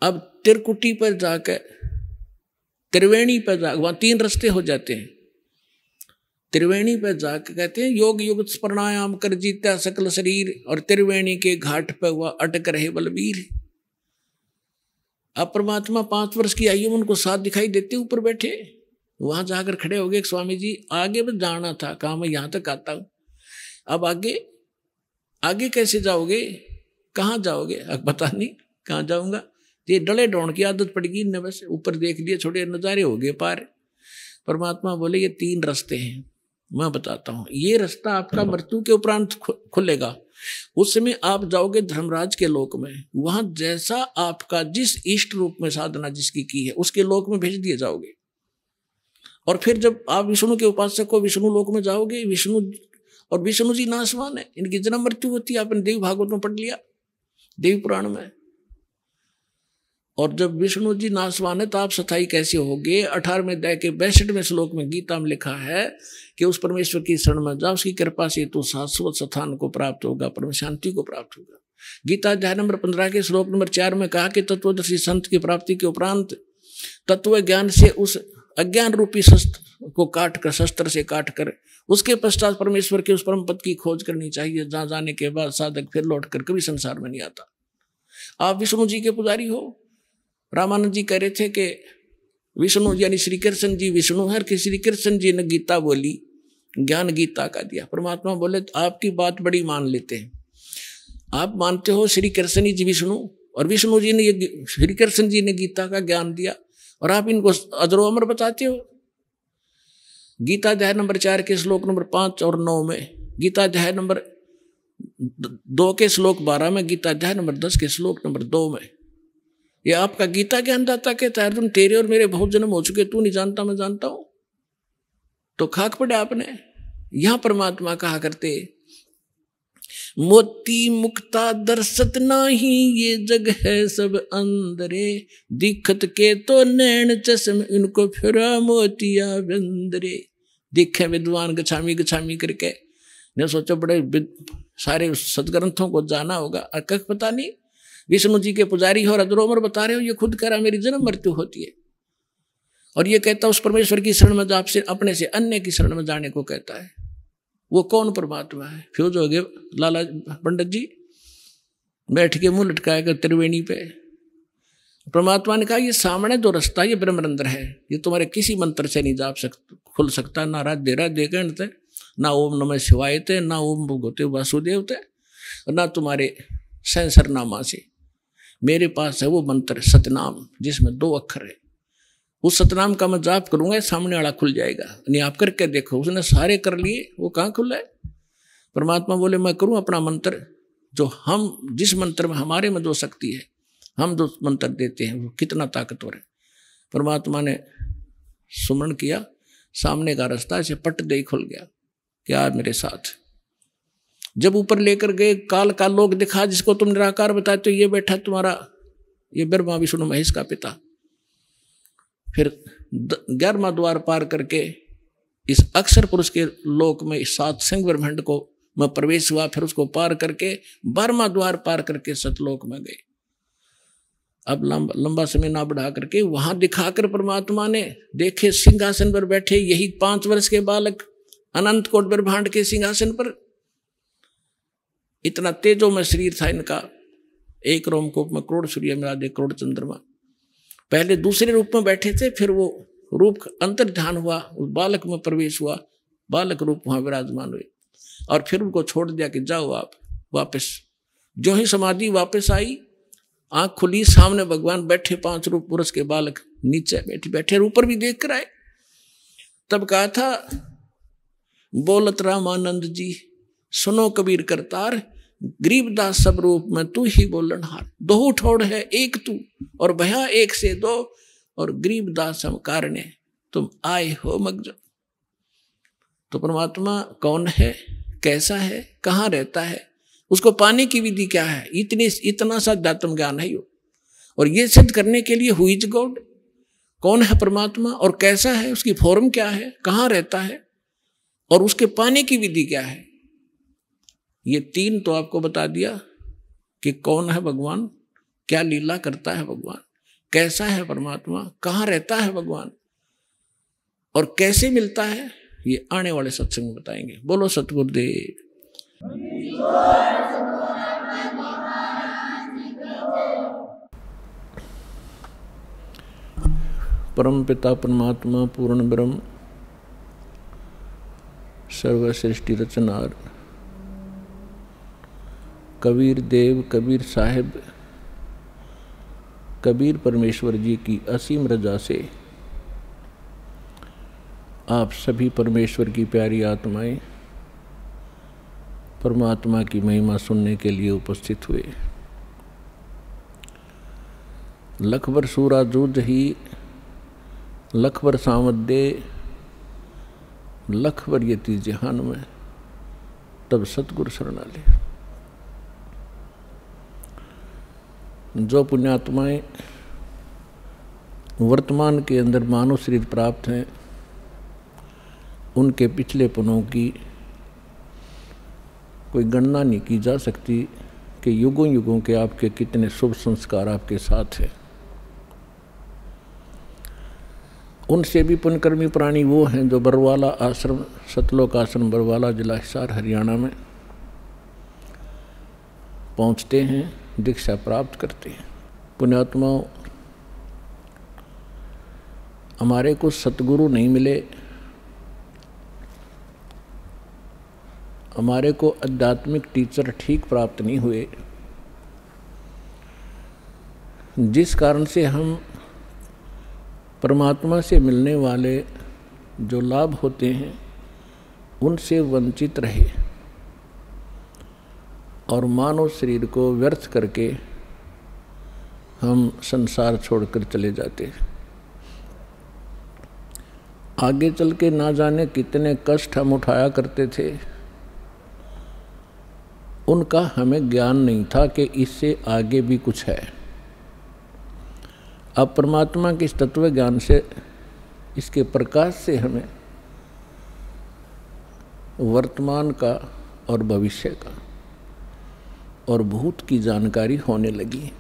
अब त्रिकुटी पर जाकर, त्रिवेणी पर जाकर, वहां 3 रास्ते हो जाते हैं। त्रिवेणी पर जाकर कहते हैं योग युग प्राणायाम कर जीता सकल शरीर, और त्रिवेणी के घाट पर वह अटक रहे बलबीर। अब परमात्मा 5 वर्ष की आयु में उनको साथ दिखाई देते ऊपर बैठे। वहां जाकर खड़े हो गए, स्वामी जी आगे भी जाना था, कहा मैं यहां तक आता हूं, अब आगे कैसे जाओगे, कहाँ जाओगे? अब पता नहीं कहाँ जाऊंगा। ये डले डोण की आदत पड़ गई, बस ऊपर देख लिए, छोटे नज़ारे हो गए पार। परमात्मा बोले ये 3 रास्ते हैं, मैं बताता हूँ। ये रास्ता आपका मृत्यु के उपरांत खुलेगा। उस समय आप जाओगे धर्मराज के लोक में, वहां जैसा आपका जिस इष्ट रूप में साधना जिसकी की है, उसके लोक में भेज दिए जाओगे। और फिर जब आप विष्णु के उपासक को विष्णु लोक में जाओगे, विष्णु जी नाशवान है, इनकी जन्म मृत्यु होती है। आपने देवी भागवत में पढ़ लिया, देवी पुराण में। और जब विष्णु जी नाशवान है तो आप स्थायी कैसे होगे? 18वें अध्याय के 62वें श्लोक में गीता में लिखा है कि उस परमेश्वर की शरण में जाओ, उसकी कृपा से तो शाश्वत स्थान को प्राप्त होगा, परम शांति को प्राप्त होगा। गीता अध्याय नंबर 15 के श्लोक नंबर 4 में कहा कि तत्वदर्शी संत की प्राप्ति के उपरांत तत्व ज्ञान से उस अज्ञान रूपी शस्त्र को शस्त्र से काट कर उसके पश्चात परमेश्वर के उस परम पद की खोज करनी चाहिए, जहां जाने के बाद साधक फिर लौट कर कभी संसार में नहीं आता। आप विष्णु जी के पुजारी हो। रामानंद जी कह रहे थे कि विष्णु यानी श्री कृष्ण जी विष्णु है, कि श्री कृष्ण जी ने गीता बोली, ज्ञान गीता का दिया। परमात्मा बोले तो आपकी बात बड़ी मान लेते हैं। आप मानते हो श्री कृष्ण जी विष्णु, और विष्णु जी ने ये श्री कृष्ण जी ने गीता का ज्ञान दिया, और आप इनको अजरो अमर बताते हो। गीता अध्याय नंबर 4 के श्लोक नंबर 5 और 9 में, गीता अध्याय नंबर 2 के श्लोक 12 में, गीता अध्याय नंबर 10 के श्लोक नंबर 2 में, ये आपका गीता ज्ञानदाता कहता है तुम तेरे और मेरे बहुत जन्म हो चुके, तू नहीं जानता मैं जानता हूं। तो खाक पड़े आपने। यहां परमात्मा कहा करते मोती मुक्ता दर्शत नाही, ये जग है सब अंदरे, दिखत के तो नैन चश्म इनको फिरा मोतिया बंदरे। दिखे विद्वान गछामी गछामी करके ने सोचा बड़े सारे सदग्रंथों को जाना होगा, अकक पता नहीं विष्णु जी के पुजारी हो, अजरोमर बता रहे हो, ये खुद कह रहा मेरी जन्म मृत्यु होती है। और ये कहता उस परमेश्वर की शरण में आपसे अपने से अन्य की शरण में जाने को कहता है। वो कौन परमात्मा है? फ्यूज हो गए लाला पंडित जी, बैठ के मुंह लटकाएगा त्रिवेणी पे। परमात्मा ने कहा ये सामने जो रास्ता ये ब्रह्मरंध्र है, ये तुम्हारे किसी मंत्र से नहीं जा सकता, खुल सकता। ना राधे कहते, ना ओम नमः शिवाय थे, ना ओम भगवते वासुदेव थे, ना तुम्हारे सेंसर नामा से। मेरे पास है वो मंत्र सतनाम, जिसमें 2 अक्षर है। उस सतनाम का मैं जाप करूंगा, सामने वाला खुल जाएगा। नहीं आप करके देखो, उसने सारे कर लिए, वो कहाँ खुला है? परमात्मा बोले मैं करूं अपना मंत्र, जो हम जिस मंत्र में हमारे में जो शक्ति है हम जो मंत्र देते हैं वो कितना ताकतवर है। परमात्मा ने सुमरण किया, सामने का रास्ता ऐसे पट दे खुल गया, क्या मेरे साथ। जब ऊपर लेकर गए, काल का लोक दिखा, जिसको तुम निराकार बताते हो, ये बैठा तुम्हारा, ये ब्रह्मा विष्णु महेश का पिता। फिर 11वां द्वार पार करके इस अक्षर पुरुष के लोक में 7 सिंह ब्रह्मांड को में प्रवेश हुआ। फिर उसको पार करके 12वां द्वार पार करके सतलोक में गए। अब लंबा समय ना बढ़ा करके वहां दिखाकर परमात्मा ने देखे सिंहासन पर बैठे यही 5 वर्ष के बालक अनंत कोट ब्रह्मांड के सिंहासन पर। इतना तेजो में शरीर था इनका, एक रोमकूप में करोड़ सूर्य मिला दे करोड़ चंद्रमा। पहले दूसरे रूप में बैठे थे, फिर वो रूप अंतर ध्यान हुआ, उस बालक में प्रवेश हुआ, बालक रूप वहां विराजमान हुए और फिर उनको छोड़ दिया कि जाओ आप वापस। जो ही समाधि वापस आई, आंख खुली, सामने भगवान बैठे, 5 रूप पुरुष के बालक नीचे बैठे बैठे ऊपर भी देख कर आए। तब कहा था, बोलत रामानंद जी सुनो कबीर करतार, गरीबदास सब रूप में तू ही बोलनहार। 2 ठोड़ है एक तू और भया एक से 2, और गरीबदास हम कारणे तुम आए हो मगज। तो परमात्मा कौन है, कैसा है, कहाँ रहता है, उसको पाने की विधि क्या है, इतना सा अध्यात्म ज्ञान है यो। और ये सिद्ध करने के लिए हु इज गॉड, कौन है परमात्मा और कैसा है, उसकी फॉर्म क्या है, कहाँ रहता है और उसके पाने की विधि क्या है, ये 3 तो आपको बता दिया कि कौन है भगवान, क्या लीला करता है भगवान, कैसा है परमात्मा, कहाँ रहता है भगवान और कैसे मिलता है, ये आने वाले सत्संग में बताएंगे। बोलो सतगुरुदेव। परम पिता परमात्मा पूर्ण ब्रह्म सर्व सृष्टि रचनार कबीर देव कबीर साहिब कबीर परमेश्वर जी की असीम रजा से आप सभी परमेश्वर की प्यारी आत्माएं परमात्मा की महिमा सुनने के लिए उपस्थित हुए। लखबर सूरा जूझ ही लखबर सामदे लखबर यति जहान में तब सतगुरु शरणालय। जो पुण्यात्माएं वर्तमान के अंदर मानव शरीर प्राप्त हैं, उनके पिछले पनों की कोई गणना नहीं की जा सकती कि युगों युगों के आपके कितने शुभ संस्कार आपके साथ हैं। उनसे भी पुण्यकर्मी प्राणी वो हैं जो बरवाला आश्रम, सतलोक आश्रम बरवाला, जिला हिसार, हरियाणा में पहुंचते हैं, दीक्षा प्राप्त करते हैं। पुण्यात्माओं, हमारे को सतगुरु नहीं मिले, हमारे को आध्यात्मिक टीचर ठीक प्राप्त नहीं हुए, जिस कारण से हम परमात्मा से मिलने वाले जो लाभ होते हैं उनसे वंचित रहे और मानव शरीर को व्यर्थ करके हम संसार छोड़कर चले जाते हैं। आगे चल के ना जाने कितने कष्ट हम उठाया करते थे, उनका हमें ज्ञान नहीं था कि इससे आगे भी कुछ है। अब परमात्मा के इस तत्व ज्ञान से, इसके प्रकाश से हमें वर्तमान का और भविष्य का और भूत की जानकारी होने लगी।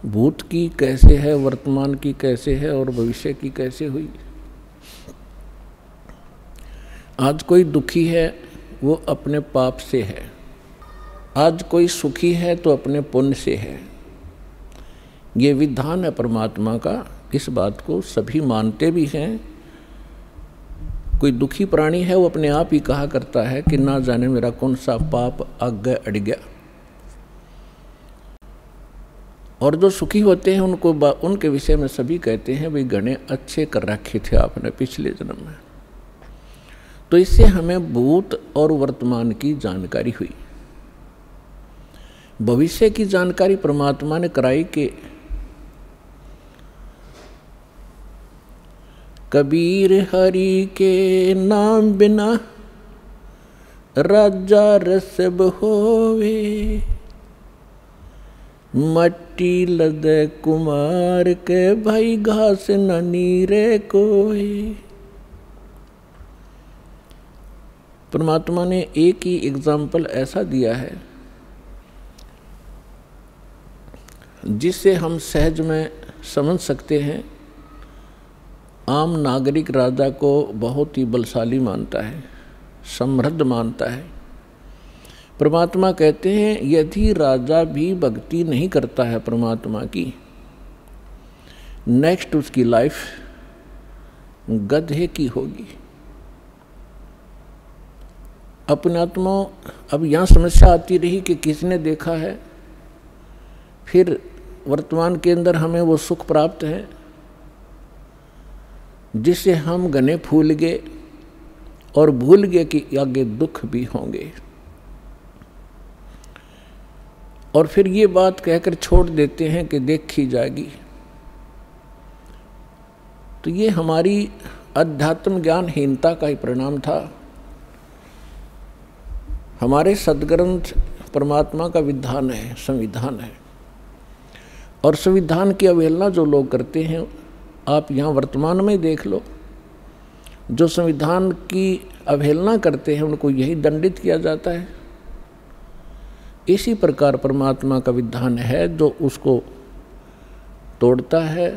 भूत की कैसे है, वर्तमान की कैसे है और भविष्य की कैसे हुई। आज कोई दुखी है वो अपने पाप से है, आज कोई सुखी है तो अपने पुण्य से है। ये विधान है परमात्मा का, इस बात को सभी मानते भी हैं। कोई दुखी प्राणी है वो अपने आप ही कहा करता है कि ना जाने मेरा कौन सा पाप आगे अड़ गया। और जो सुखी होते हैं उनको उनके विषय में सभी कहते हैं भाई घने अच्छे कर रखे थे आपने पिछले जन्म में। तो इससे हमें भूत और वर्तमान की जानकारी हुई। भविष्य की जानकारी परमात्मा ने कराई कि कबीर हरि के नाम बिना राजा रसब होवे, मट्टी लदे कुमार के भाई घास न नीरे कोई। परमात्मा ने एक ही एग्जाम्पल ऐसा दिया है जिससे हम सहज में समझ सकते हैं। आम नागरिक राजा को बहुत ही बलशाली मानता है, समृद्ध मानता है। परमात्मा कहते हैं यदि राजा भी भक्ति नहीं करता है परमात्मा की, नेक्स्ट उसकी लाइफ गधे की होगी। अपने आत्मा अब यहाँ समस्या आती रही कि किसने देखा है, फिर वर्तमान के अंदर हमें वो सुख प्राप्त है जिससे हम गने फूल गए और भूल गए कि आगे दुख भी होंगे, और फिर ये बात कहकर छोड़ देते हैं कि देखी जाएगी। तो ये हमारी अध्यात्म ज्ञानहीनता का ही परिणाम था। हमारे सद्ग्रंथ परमात्मा का विधान है, संविधान है, और संविधान की अवहेलना जो लोग करते हैं, आप यहाँ वर्तमान में देख लो, जो संविधान की अवहेलना करते हैं उनको यही दंडित किया जाता है। इसी प्रकार परमात्मा का विधान है, जो उसको तोड़ता है,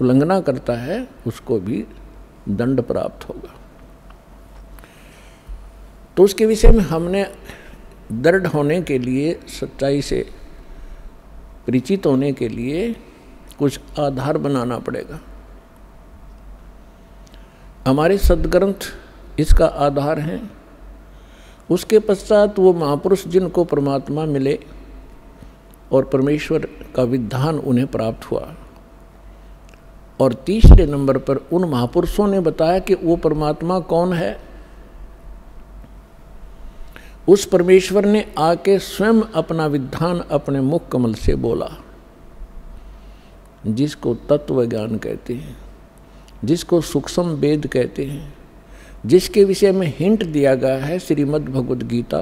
उल्लंघना करता है, उसको भी दंड प्राप्त होगा। तो उसके विषय में हमने दृढ़ होने के लिए, सच्चाई से परिचित होने के लिए कुछ आधार बनाना पड़ेगा। हमारे सद्ग्रंथ इसका आधार हैं। उसके पश्चात वो महापुरुष जिनको परमात्मा मिले और परमेश्वर का विधान उन्हें प्राप्त हुआ, और तीसरे नंबर पर उन महापुरुषों ने बताया कि वो परमात्मा कौन है। उस परमेश्वर ने आके स्वयं अपना विधान अपने मुख कमल से बोला, जिसको तत्व ज्ञान कहते हैं, जिसको सूक्ष्म वेद कहते हैं, जिसके विषय में हिंट दिया गया है श्रीमद् भगवद गीता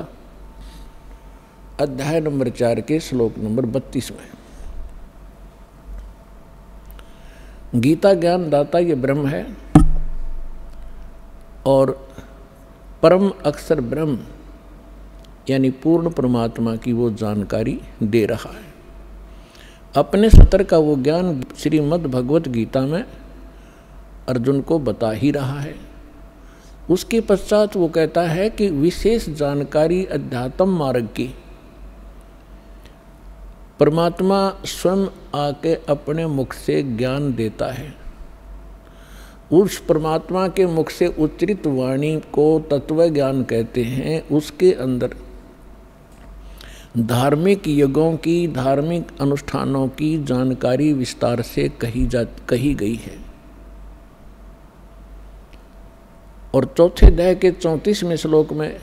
अध्याय नंबर 4 के श्लोक नंबर 32 में। गीता ज्ञान दाता ये ब्रह्म है, और परम अक्षर ब्रह्म यानी पूर्ण परमात्मा की वो जानकारी दे रहा है। अपने सतर का वो ज्ञान श्रीमद् भगवत गीता में अर्जुन को बता ही रहा है। उसके पश्चात वो कहता है कि विशेष जानकारी अध्यात्म मार्ग की परमात्मा स्वयं आके अपने मुख से ज्ञान देता है। उस परमात्मा के मुख से उच्चरित वाणी को तत्व ज्ञान कहते हैं। उसके अंदर धार्मिक यज्ञों की, धार्मिक अनुष्ठानों की जानकारी विस्तार से कही गई है। और चौथे अध्याय के 34वें श्लोक में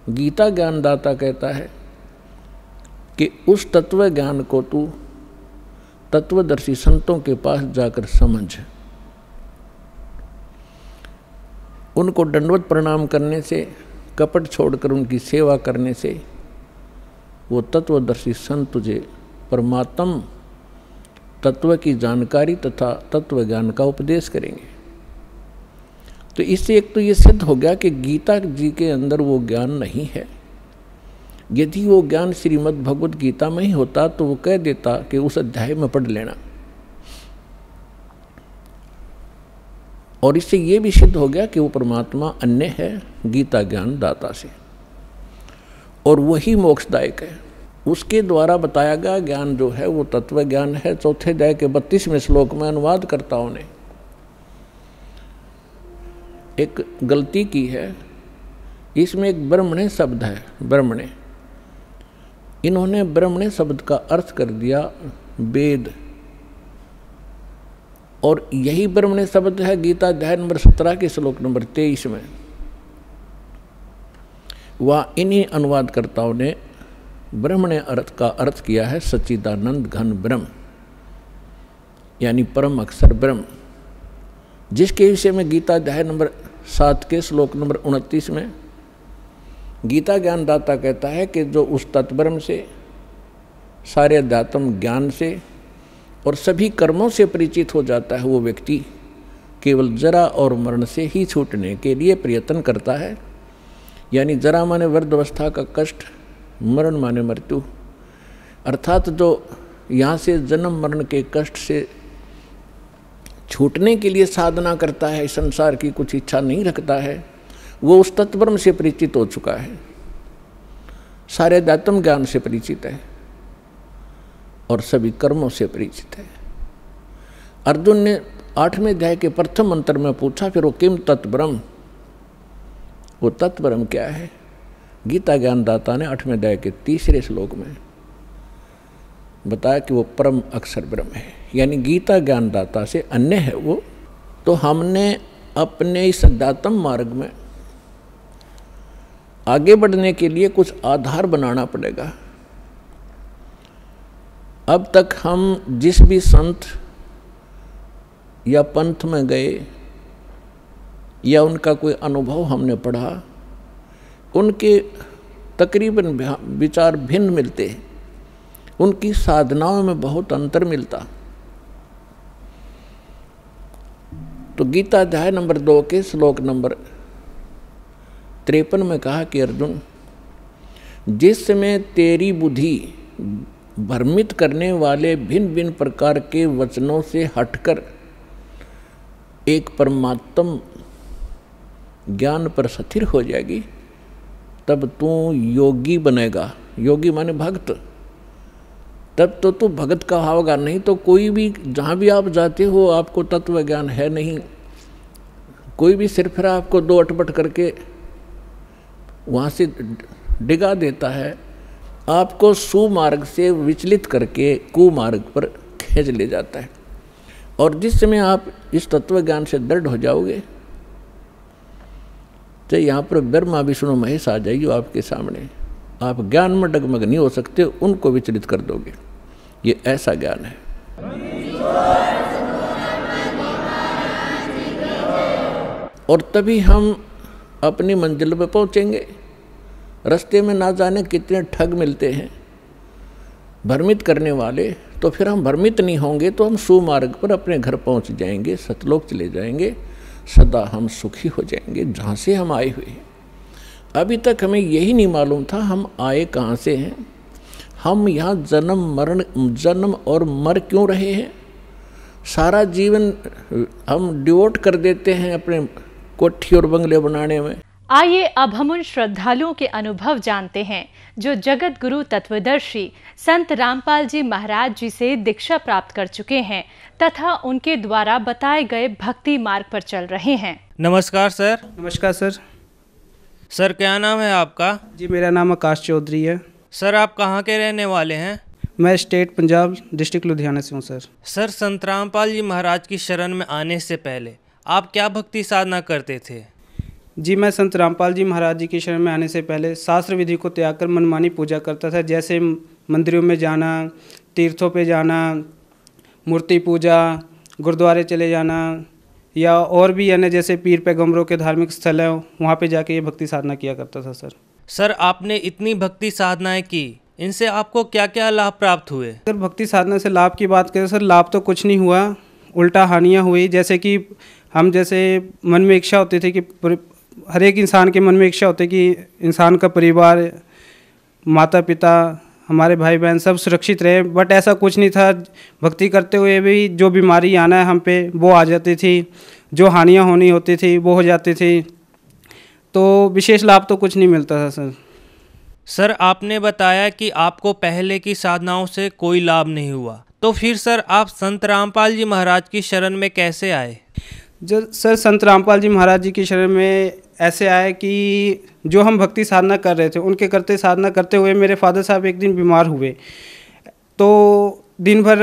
गीता ज्ञानदाता कहता है कि उस तत्व ज्ञान को तू तत्वदर्शी संतों के पास जाकर समझ। उनको दंडवत प्रणाम करने से, कपट छोड़कर उनकी सेवा करने से वो तत्वदर्शी संत तुझे परमात्म तत्व की जानकारी तथा तत्व ज्ञान का उपदेश करेंगे। तो इससे एक तो ये सिद्ध हो गया कि गीता जी के अंदर वो ज्ञान नहीं है। यदि वो ज्ञान श्रीमद् भगवद गीता में ही होता तो वो कह देता कि उस अध्याय में पढ़ लेना। और इससे ये भी सिद्ध हो गया कि वो परमात्मा अन्य है गीता ज्ञान दाता से, और वही मोक्षदायक है। उसके द्वारा बताया गया ज्ञान जो है वो तत्व ज्ञान है। चौथे अध्याय के 32वें श्लोक में अनुवादकर्ताओं ने एक गलती की है। इसमें एक ब्रह्मणे शब्द है, ब्रह्मणे। इन्होंने ब्रह्मणे शब्द का अर्थ कर दिया वेद, और यही ब्रह्मणे शब्द है गीता अध्याय नंबर 17 के श्लोक नंबर 23 में। वह इन्हीं अनुवादकर्ताओं ने ब्रह्म ने अर्थ किया है सच्चिदानंद घन ब्रह्म, यानी परम अक्षर ब्रह्म, जिसके विषय में गीता अध्याय नंबर 7 के श्लोक नंबर 29 में गीता ज्ञानदाता कहता है कि जो उस तत्ब्रह्म से, सारे अध्यात्म ज्ञान से और सभी कर्मों से परिचित हो जाता है, वो व्यक्ति केवल जरा और मरण से ही छूटने के लिए प्रयत्न करता है। यानी जरा माने वृद्धावस्था का कष्ट, मरण माने मृत्यु, अर्थात जो यहाँ से जन्म मरण के कष्ट से छूटने के लिए साधना करता है, संसार की कुछ इच्छा नहीं रखता है, वो उस तत्ब्रह्म से परिचित हो चुका है, सारे अध्यात्म ज्ञान से परिचित है और सभी कर्मों से परिचित है। अर्जुन ने 8वें अध्याय के प्रथम मंत्र में पूछा, फिर वो किम तत्ब्रह्म, वो तत्ब्रह्म क्या है? गीता ज्ञानदाता ने 8वें अध्याय के 3रे श्लोक में बताया कि वो परम अक्षर ब्रह्म है, यानी गीता ज्ञानदाता से अन्य है वो। तो हमने अपने इस अध्यात्म मार्ग में आगे बढ़ने के लिए कुछ आधार बनाना पड़ेगा। अब तक हम जिस भी संत या पंथ में गए या उनका कोई अनुभव हमने पढ़ा, उनके तकरीबन विचार भिन्न मिलते हैं, उनकी साधनाओं में बहुत अंतर मिलता। तो गीता अध्याय नंबर 2 के श्लोक नंबर 53 में कहा कि अर्जुन, जिस समय तेरी बुद्धि भ्रमित करने वाले भिन्न भिन्न प्रकार के वचनों से हटकर एक परमात्म ज्ञान पर स्थिर हो जाएगी, तब तू योगी बनेगा। योगी माने भक्त। तब तो तू भगत का होगा, नहीं तो कोई भी जहाँ भी आप जाते हो आपको तत्व ज्ञान है नहीं। कोई भी सिरफिरा आपको दो अटपट करके वहाँ से डिगा देता है, आपको सुमार्ग से विचलित करके कुमार्ग पर खींच ले जाता है। और जिस समय आप इस तत्व ज्ञान से दृढ़ हो जाओगे तो यहाँ पर ब्रह्मा विष्णु महेश आ जाइए आपके सामने, आप ज्ञान में डगमग नहीं हो सकते, उनको विचलित कर दोगे। ये ऐसा ज्ञान है। और तभी हम अपनी मंजिल पर पहुँचेंगे। रास्ते में ना जाने कितने ठग मिलते हैं भ्रमित करने वाले, तो फिर हम भ्रमित नहीं होंगे तो हम सुमार्ग पर अपने घर पहुंच जाएंगे, सतलोक चले जाएंगे, सदा हम सुखी हो जाएंगे जहाँ से हम आए हुए हैं। अभी तक हमें यही नहीं मालूम था हम आए कहाँ से हैं, हम यहाँ जन्म और मर क्यों रहे हैं। सारा जीवन हम डिवोट कर देते हैं अपने कोठी और बंगले बनाने में। आइए अब हम उन श्रद्धालुओं के अनुभव जानते हैं जो जगत गुरु तत्वदर्शी संत रामपाल जी महाराज जी से दीक्षा प्राप्त कर चुके हैं तथा उनके द्वारा बताए गए भक्ति मार्ग पर चल रहे हैं। नमस्कार सर। नमस्कार सर। सर क्या नाम है आपका? जी मेरा नाम आकाश चौधरी है। सर आप कहाँ के रहने वाले हैं? मैं स्टेट पंजाब डिस्ट्रिक्ट लुधियाना से हूँ सर। सर संत रामपाल जी महाराज की शरण में आने से पहले आप क्या भक्ति साधना करते थे? जी मैं संत रामपाल जी महाराज जी की शरण में आने से पहले शास्त्र विधि को त्याग कर मनमानी पूजा करता था, जैसे मंदिरों में जाना, तीर्थों पे जाना, मूर्ति पूजा, गुरुद्वारे चले जाना या और भी अन्य जैसे पीर पैगंबरों के धार्मिक स्थल है वहाँ पे जाके ये भक्ति साधना किया करता था सर। सर आपने इतनी भक्ति साधनाएं की, इनसे आपको क्या क्या लाभ प्राप्त हुए? सर भक्ति साधना से लाभ की बात करें सर, लाभ तो कुछ नहीं हुआ, उल्टा हानियाँ हुई। जैसे कि हम जैसे मन में इच्छा होती थी कि हर एक इंसान के मन में इच्छा होती है कि इंसान का परिवार, माता पिता, हमारे भाई बहन सब सुरक्षित रहे, बट ऐसा कुछ नहीं था। भक्ति करते हुए भी जो बीमारी आना है हम पे वो आ जाती थी, जो हानियाँ होनी होती थी वो हो जाती थी, तो विशेष लाभ तो कुछ नहीं मिलता था सर। सर आपने बताया कि आपको पहले की साधनाओं से कोई लाभ नहीं हुआ, तो फिर सर आप संत रामपाल जी महाराज की शरण में कैसे आए? जो सर संत रामपाल जी महाराज जी की शरण में ऐसे आए कि जो हम भक्ति साधना कर रहे थे उनके साधना करते हुए मेरे फादर साहब एक दिन बीमार हुए, तो दिन भर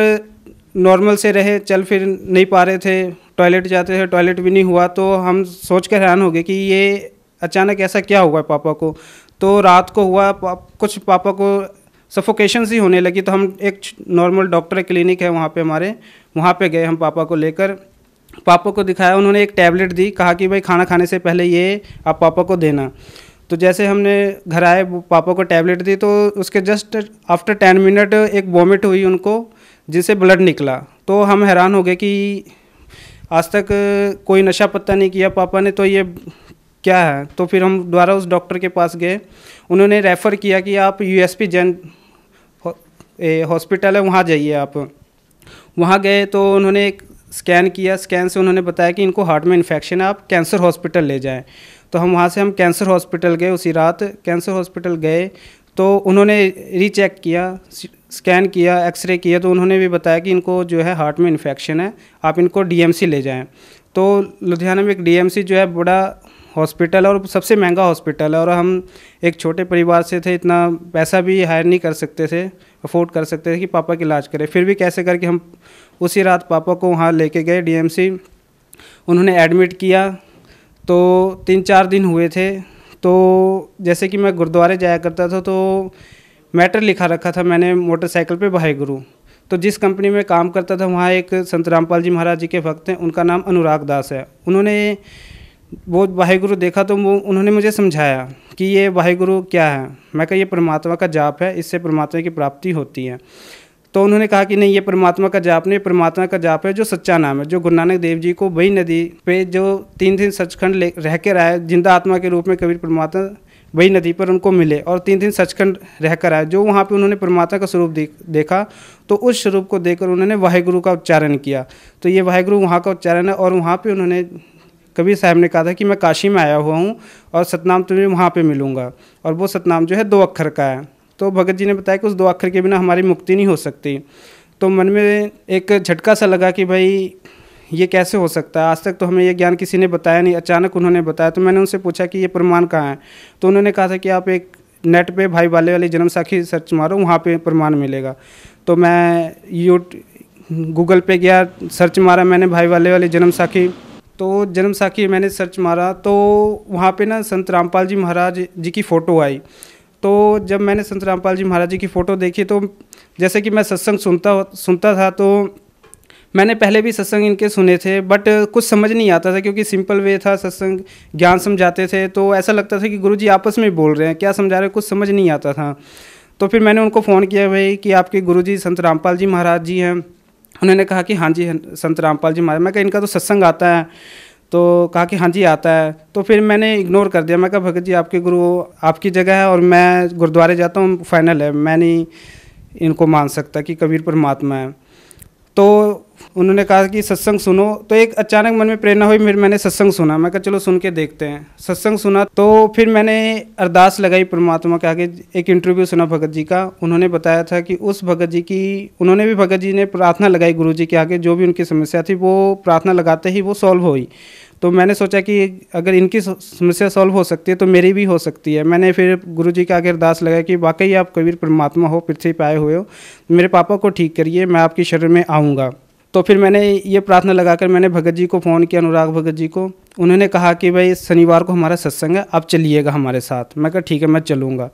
नॉर्मल से रहे, चल फिर नहीं पा रहे थे, टॉयलेट जाते थे, टॉयलेट भी नहीं हुआ। तो हम सोच कर हैरान हो गए कि ये अचानक ऐसा क्या हुआ पापा को। तो रात को हुआ, कुछ पापा को सफोकेशन सी होने लगी। तो हम एक नॉर्मल डॉक्टर क्लिनिक है वहाँ पे हमारे, वहाँ पे गए हम पापा को लेकर, पापा को दिखाया, उन्होंने एक टैबलेट दी, कहा कि भाई खाना खाने से पहले ये आप पापा को देना। तो जैसे हमने घर आए, पापा को टैबलेट दी, तो उसके जस्ट आफ्टर 10 मिनट एक वॉमिट हुई उनको, जिससे ब्लड निकला। तो हम हैरान हो गए कि आज तक कोई नशा पत्ता नहीं किया पापा ने, तो ये क्या है। तो फिर हम दोबारा उस डॉक्टर के पास गए, उन्होंने रेफ़र किया कि आप USP जैन हॉस्पिटल है वहाँ जाइए आप। वहाँ गए तो उन्होंने एक स्कैन किया, स्कैन से उन्होंने बताया कि इनको हार्ट में इन्फेक्शन है, आप कैंसर हॉस्पिटल ले जाएं। तो हम वहाँ से हम कैंसर हॉस्पिटल गए, उसी रात कैंसर हॉस्पिटल गए तो उन्होंने रीचेक किया, स्कैन किया, एक्सरे किया, तो उन्होंने भी बताया कि इनको जो है हार्ट में इन्फेक्शन है, आप इनको DMC ले जाएं। तो लुधियाना में एक DMC जो है बड़ा हॉस्पिटल है और सबसे महंगा हॉस्पिटल है, और हम एक छोटे परिवार से थे, इतना पैसा भी हायर नहीं कर सकते थे, अफोर्ड कर सकते थे कि पापा का इलाज करें। फिर भी कैसे करके हम उसी रात पापा को वहाँ लेके गए DMC, उन्होंने एडमिट किया। तो 3-4 दिन हुए थे। तो जैसे कि मैं गुरुद्वारे जाया करता था, तो मैटर लिखा रखा था मैंने मोटरसाइकिल पे वाहेगुरु। तो जिस कंपनी में काम करता था वहाँ एक संत रामपाल जी महाराज जी के भक्त हैं, उनका नाम अनुराग दास है। उन्होंने वो वाहेगुरु देखा तो उन्होंने मुझे समझाया कि ये वाहेगुरु क्या है। मैं कहा ये परमात्मा का जाप है, इससे परमात्मा की प्राप्ति होती है। तो उन्होंने कहा कि नहीं, ये परमात्मा का जाप नहीं, परमात्मा का जाप है जो सच्चा नाम है, जो गुरु नानक देव जी को वही नदी पे जो 3 दिन सचखंड रह के आए, जिंदा आत्मा के रूप में कबीर परमात्मा वही नदी पर उनको मिले और 3 दिन सचखंड रह कर आए। जो वहाँ पे उन्होंने परमात्मा का स्वरूप देखा, तो उस स्वरूप को देखकर उन्होंने वाहेगुरु का उच्चारण किया। तो ये वाहेगुरु वहाँ का उच्चारण है। और वहाँ पर उन्होंने कबीर साहब ने कहा था कि मैं काशी में आया हुआ हूँ और सतनाम तुम्हें वहाँ पर मिलूँगा, और वो सतनाम जो है 2 अक्षर का है। तो भगत जी ने बताया कि उस 2 अक्षर के बिना हमारी मुक्ति नहीं हो सकती। तो मन में एक झटका सा लगा कि भाई ये कैसे हो सकता है, आज तक तो हमें ये ज्ञान किसी ने बताया नहीं, अचानक उन्होंने बताया। तो मैंने उनसे पूछा कि ये प्रमाण कहाँ है। तो उन्होंने कहा था कि आप एक नेट पे भाई वाले वाली जन्म साखी सर्च मारो, वहाँ पे प्रमाण मिलेगा। तो मैं गूगल पे गया, सर्च मारा मैंने भाई वाले वाली जन्म साखी, तो जन्म साखी मैंने सर्च मारा, तो वहाँ पे ना संत रामपाल जी महाराज जी की फ़ोटो आई। तो जब मैंने संत रामपाल जी महाराज जी की फ़ोटो देखी, तो जैसे कि मैं सत्संग सुनता था, तो मैंने पहले भी सत्संग इनके सुने थे, बट कुछ समझ नहीं आता था क्योंकि सिंपल वे था, सत्संग ज्ञान समझाते थे, तो ऐसा लगता था कि गुरुजी आपस में बोल रहे हैं, क्या समझा रहे हैं, कुछ समझ नहीं आता था। तो फिर मैंने उनको फ़ोन किया, भाई कि आपके गुरुजी संत रामपाल जी महाराज जी हैं। उन्होंने कहा कि हाँ जी संत रामपाल जी महाराज। मैं कहा इनका तो सत्संग आता है, तो कहा कि हाँ जी आता है। तो फिर मैंने इग्नोर कर दिया। मैं कहा भगत जी आपके गुरु आपकी जगह है और मैं गुरुद्वारे जाता हूँ, फाइनल है, मैं नहीं इनको मान सकता कि कबीर परमात्मा है। तो उन्होंने कहा कि सत्संग सुनो। तो एक अचानक मन में प्रेरणा हुई, फिर मैंने सत्संग सुना। मैं कहा चलो सुन के देखते हैं। सत्संग सुना तो फिर मैंने अरदास लगाई परमात्मा के आगे। एक इंटरव्यू सुना भगत जी का, उन्होंने बताया था कि उस भगत जी की, उन्होंने भी भगत जी ने प्रार्थना लगाई गुरु जी के आगे, जो भी उनकी समस्या थी वो प्रार्थना लगाते ही वो सॉल्व हुई। तो मैंने सोचा कि अगर इनकी समस्या सॉल्व हो सकती है तो मेरी भी हो सकती है। मैंने फिर गुरु जी के आगे अरदास लगाई कि वाकई आप कबीर परमात्मा हो, पृथ्वी पे आए हुए हो, मेरे पापा को ठीक करिए, मैं आपकी शरण में आऊँगा। तो फिर मैंने ये प्रार्थना लगाकर मैंने भगत जी को फ़ोन किया, अनुराग भगत जी को। उन्होंने कहा कि भाई शनिवार को हमारा सत्संग है, आप चलिएगा हमारे साथ। मैं कहा ठीक है, मैं चलूँगा।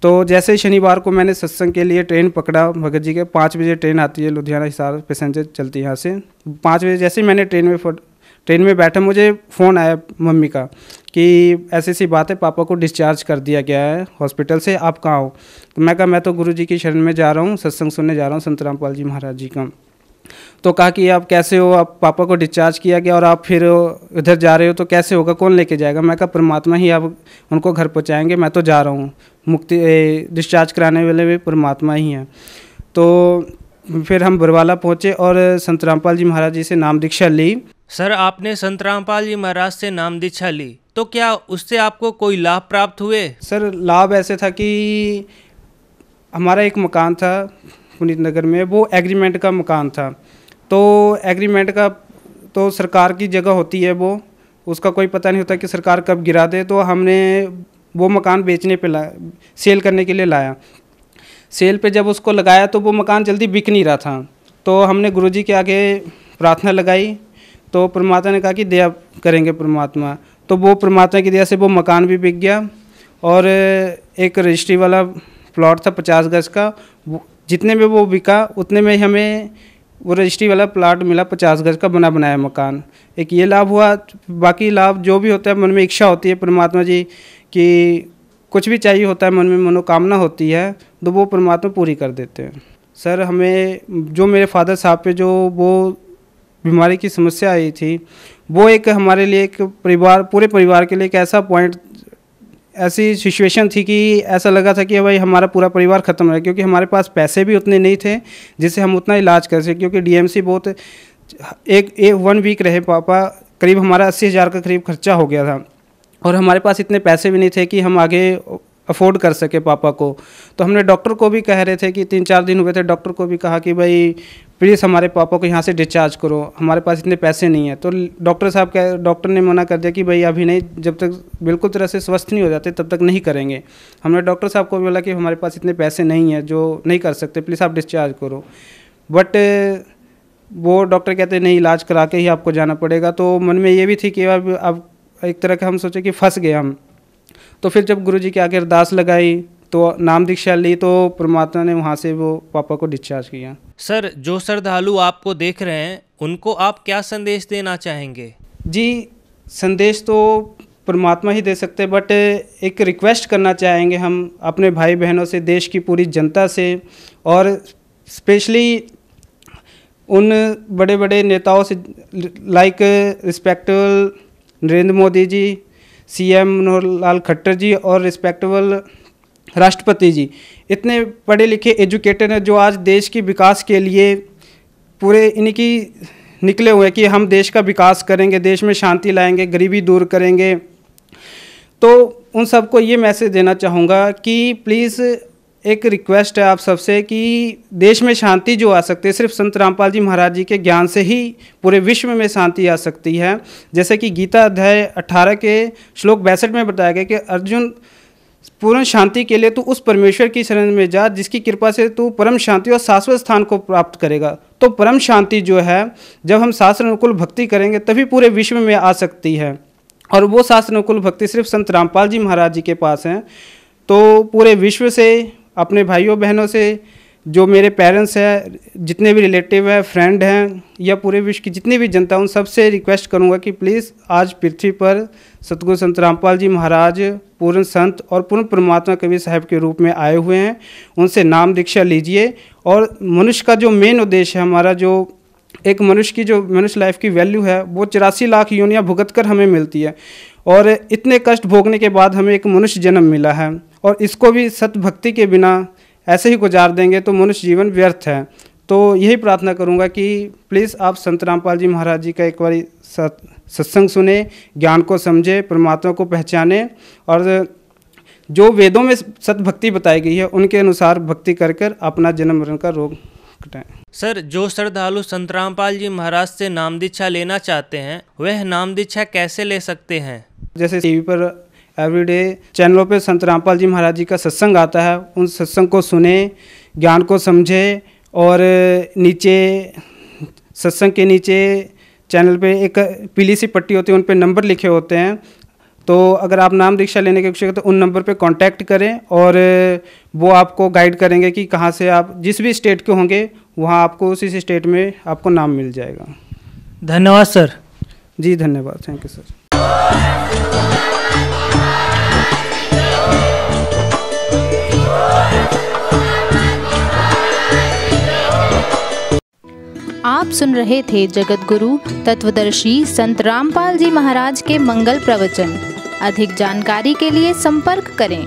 तो जैसे ही शनिवार को मैंने सत्संग के लिए ट्रेन पकड़ा भगत जी के, 5 बजे ट्रेन आती है, लुधियाना हिसार पैसेंजर चलती है यहाँ से। 5 बजे जैसे ही मैंने ट्रेन में बैठा, मुझे फ़ोन आया मम्मी का कि ऐसी सी बात है, पापा को डिस्चार्ज कर दिया गया है हॉस्पिटल से, आप कहाँ हो। तो मैं कहा मैं तो गुरु जी की शरण में जा रहा हूँ, सत्संग सुनने जा रहा हूँ संत रामपाल जी महाराज जी का। तो कहा कि आप कैसे हो, आप पापा को डिस्चार्ज किया गया और आप फिर इधर जा रहे हो, तो कैसे होगा, कौन लेके जाएगा। मैं कहा परमात्मा ही आप उनको घर पहुँचाएँगे, मैं तो जा रहा हूँ, मुक्ति डिस्चार्ज कराने वाले भी परमात्मा ही हैं। तो फिर हम बरवाला पहुँचे और संत रामपाल जी महाराज जी से नाम दीक्षा ली। सर आपने संत रामपाल जी महाराज से नाम दीक्षा ली, तो क्या उससे आपको कोई लाभ प्राप्त हुए? सर लाभ ऐसे था कि हमारा एक मकान था पुनीत नगर में, वो एग्रीमेंट का मकान था। तो एग्रीमेंट का तो सरकार की जगह होती है, वो उसका कोई पता नहीं होता कि सरकार कब गिरा दे। तो हमने वो मकान बेचने पे सेल करने के लिए लाया। सेल पे जब उसको लगाया तो वो मकान जल्दी बिक नहीं रहा था। तो हमने गुरुजी के आगे प्रार्थना लगाई, तो परमात्मा ने कहा कि दया करेंगे परमात्मा। तो वो परमात्मा की दया से वो मकान भी बिक गया और एक रजिस्ट्री वाला प्लॉट था 50 गज का, जितने में वो बिका उतने में हमें वो रजिस्ट्री वाला प्लाट मिला 50 गज का बना बनाया मकान। एक ये लाभ हुआ। बाकी लाभ जो भी होता है, मन में इच्छा होती है परमात्मा जी कि कुछ भी चाहिए होता है, मन में मनोकामना होती है, तो वो परमात्मा पूरी कर देते हैं। सर हमें जो मेरे फादर साहब पे जो वो बीमारी की समस्या आई थी, वो एक हमारे लिए एक परिवार, पूरे परिवार के लिए एक ऐसा पॉइंट, ऐसी सिचुएशन थी कि ऐसा लगा था कि भाई हमारा पूरा परिवार ख़त्म है, क्योंकि हमारे पास पैसे भी उतने नहीं थे जिससे हम उतना इलाज कर सकें, क्योंकि डीएमसी बहुत एक 1 वीक रहे पापा, करीब हमारा 80,000 का करीब खर्चा हो गया था, और हमारे पास इतने पैसे भी नहीं थे कि हम आगे अफोर्ड कर सके पापा को। तो हमने डॉक्टर को भी कह रहे थे कि 3-4 दिन हुए थे, डॉक्टर को भी कहा कि भाई प्लीज़ हमारे पापा को यहाँ से डिस्चार्ज करो, हमारे पास इतने पैसे नहीं हैं। तो डॉक्टर ने मना कर दिया कि भाई अभी नहीं, जब तक बिल्कुल तरह से स्वस्थ नहीं हो जाते तब तक नहीं करेंगे। हमने डॉक्टर साहब को भी बोला कि हमारे पास इतने पैसे नहीं हैं जो नहीं कर सकते, प्लीज़ आप डिस्चार्ज करो। बट वो डॉक्टर कहते नहीं, इलाज करा के ही आपको जाना पड़ेगा। तो मन में ये भी थी कि अब एक तरह का हम सोचे कि फंस गए हम। तो फिर जब गुरुजी के आगे अरदास लगाई तो नाम दीक्षा ली, तो परमात्मा ने वहाँ से वो पापा को डिस्चार्ज किया। सर, जो श्रद्धालु आपको देख रहे हैं उनको आप क्या संदेश देना चाहेंगे? जी, संदेश तो परमात्मा ही दे सकते हैं, बट एक रिक्वेस्ट करना चाहेंगे हम अपने भाई बहनों से, देश की पूरी जनता से, और स्पेशली उन बड़े बड़े नेताओं से, like respectable Narendra Modi ji, CM Manohar Lal Khattar जी, और रिस्पेक्टेबल राष्ट्रपति जी, इतने पढ़े लिखे एजुकेटेड हैं जो आज देश के विकास के लिए पूरे इनकी निकले हुए हैं कि हम देश का विकास करेंगे, देश में शांति लाएंगे, गरीबी दूर करेंगे। तो उन सबको ये मैसेज देना चाहूँगा कि प्लीज़ एक रिक्वेस्ट है आप सबसे कि देश में शांति जो आ सकती है, सिर्फ संत रामपाल जी महाराज जी के ज्ञान से ही पूरे विश्व में शांति आ सकती है। जैसे कि गीता अध्याय 18 के श्लोक 62 में बताया गया कि अर्जुन, पूर्ण शांति के लिए तू उस परमेश्वर की शरण में जा जिसकी कृपा से तू परम शांति और शाश्वत स्थान को प्राप्त करेगा। तो परम शांति जो है, जब हम शास्त्र अनुकूल भक्ति करेंगे तभी पूरे विश्व में आ सकती है, और वो शास्त्र अनुकूल भक्ति सिर्फ संत रामपाल जी महाराज जी के पास है। तो पूरे विश्व से, अपने भाइयों बहनों से, जो मेरे पेरेंट्स हैं, जितने भी रिलेटिव हैं, फ्रेंड हैं, या पूरे विश्व की जितनी भी जनता, उन सबसे रिक्वेस्ट करूंगा कि प्लीज़ आज पृथ्वी पर सतगुरु संत रामपाल जी महाराज पूर्ण संत और पूर्ण परमात्मा कबीर साहब के रूप में आए हुए हैं, उनसे नाम दीक्षा लीजिए। और मनुष्य का जो मेन उद्देश्य है, हमारा जो एक मनुष्य की जो मनुष्य लाइफ की वैल्यू है, वो 84 लाख योनियाँ भुगत कर हमें मिलती है, और इतने कष्ट भोगने के बाद हमें एक मनुष्य जन्म मिला है, और इसको भी सत भक्ति के बिना ऐसे ही गुजार देंगे तो मनुष्य जीवन व्यर्थ है। तो यही प्रार्थना करूंगा कि प्लीज़ आप संत रामपाल जी महाराज जी का एक बार सत्संग सुने, ज्ञान को समझे, परमात्मा को पहचाने, और जो वेदों में सत भक्ति बताई गई है उनके अनुसार भक्ति कर कर अपना जन्म मरण का रोग कटाएं। सर, जो श्रद्धालु संत रामपाल जी महाराज से नाम दीक्षा लेना चाहते हैं वह नाम दीक्षा कैसे ले सकते हैं? जैसे टीवी पर एवरीडे चैनलों पे संत रामपाल जी महाराज जी का सत्संग आता है, उन सत्संग को सुने, ज्ञान को समझे, और नीचे सत्संग के नीचे चैनल पे एक पीली सी पट्टी होती है, उन पे नंबर लिखे होते हैं। तो अगर आप नाम दीक्षा लेने के इच्छुक हैं तो उन नंबर पे कांटेक्ट करें, और वो आपको गाइड करेंगे कि कहाँ से आप जिस भी स्टेट के होंगे वहाँ आपको उसी स्टेट में आपको नाम मिल जाएगा। धन्यवाद सर। जी धन्यवाद, थैंक यू सर। आप सुन रहे थे जगत गुरु तत्वदर्शी संत रामपाल जी महाराज के मंगल प्रवचन। अधिक जानकारी के लिए संपर्क करें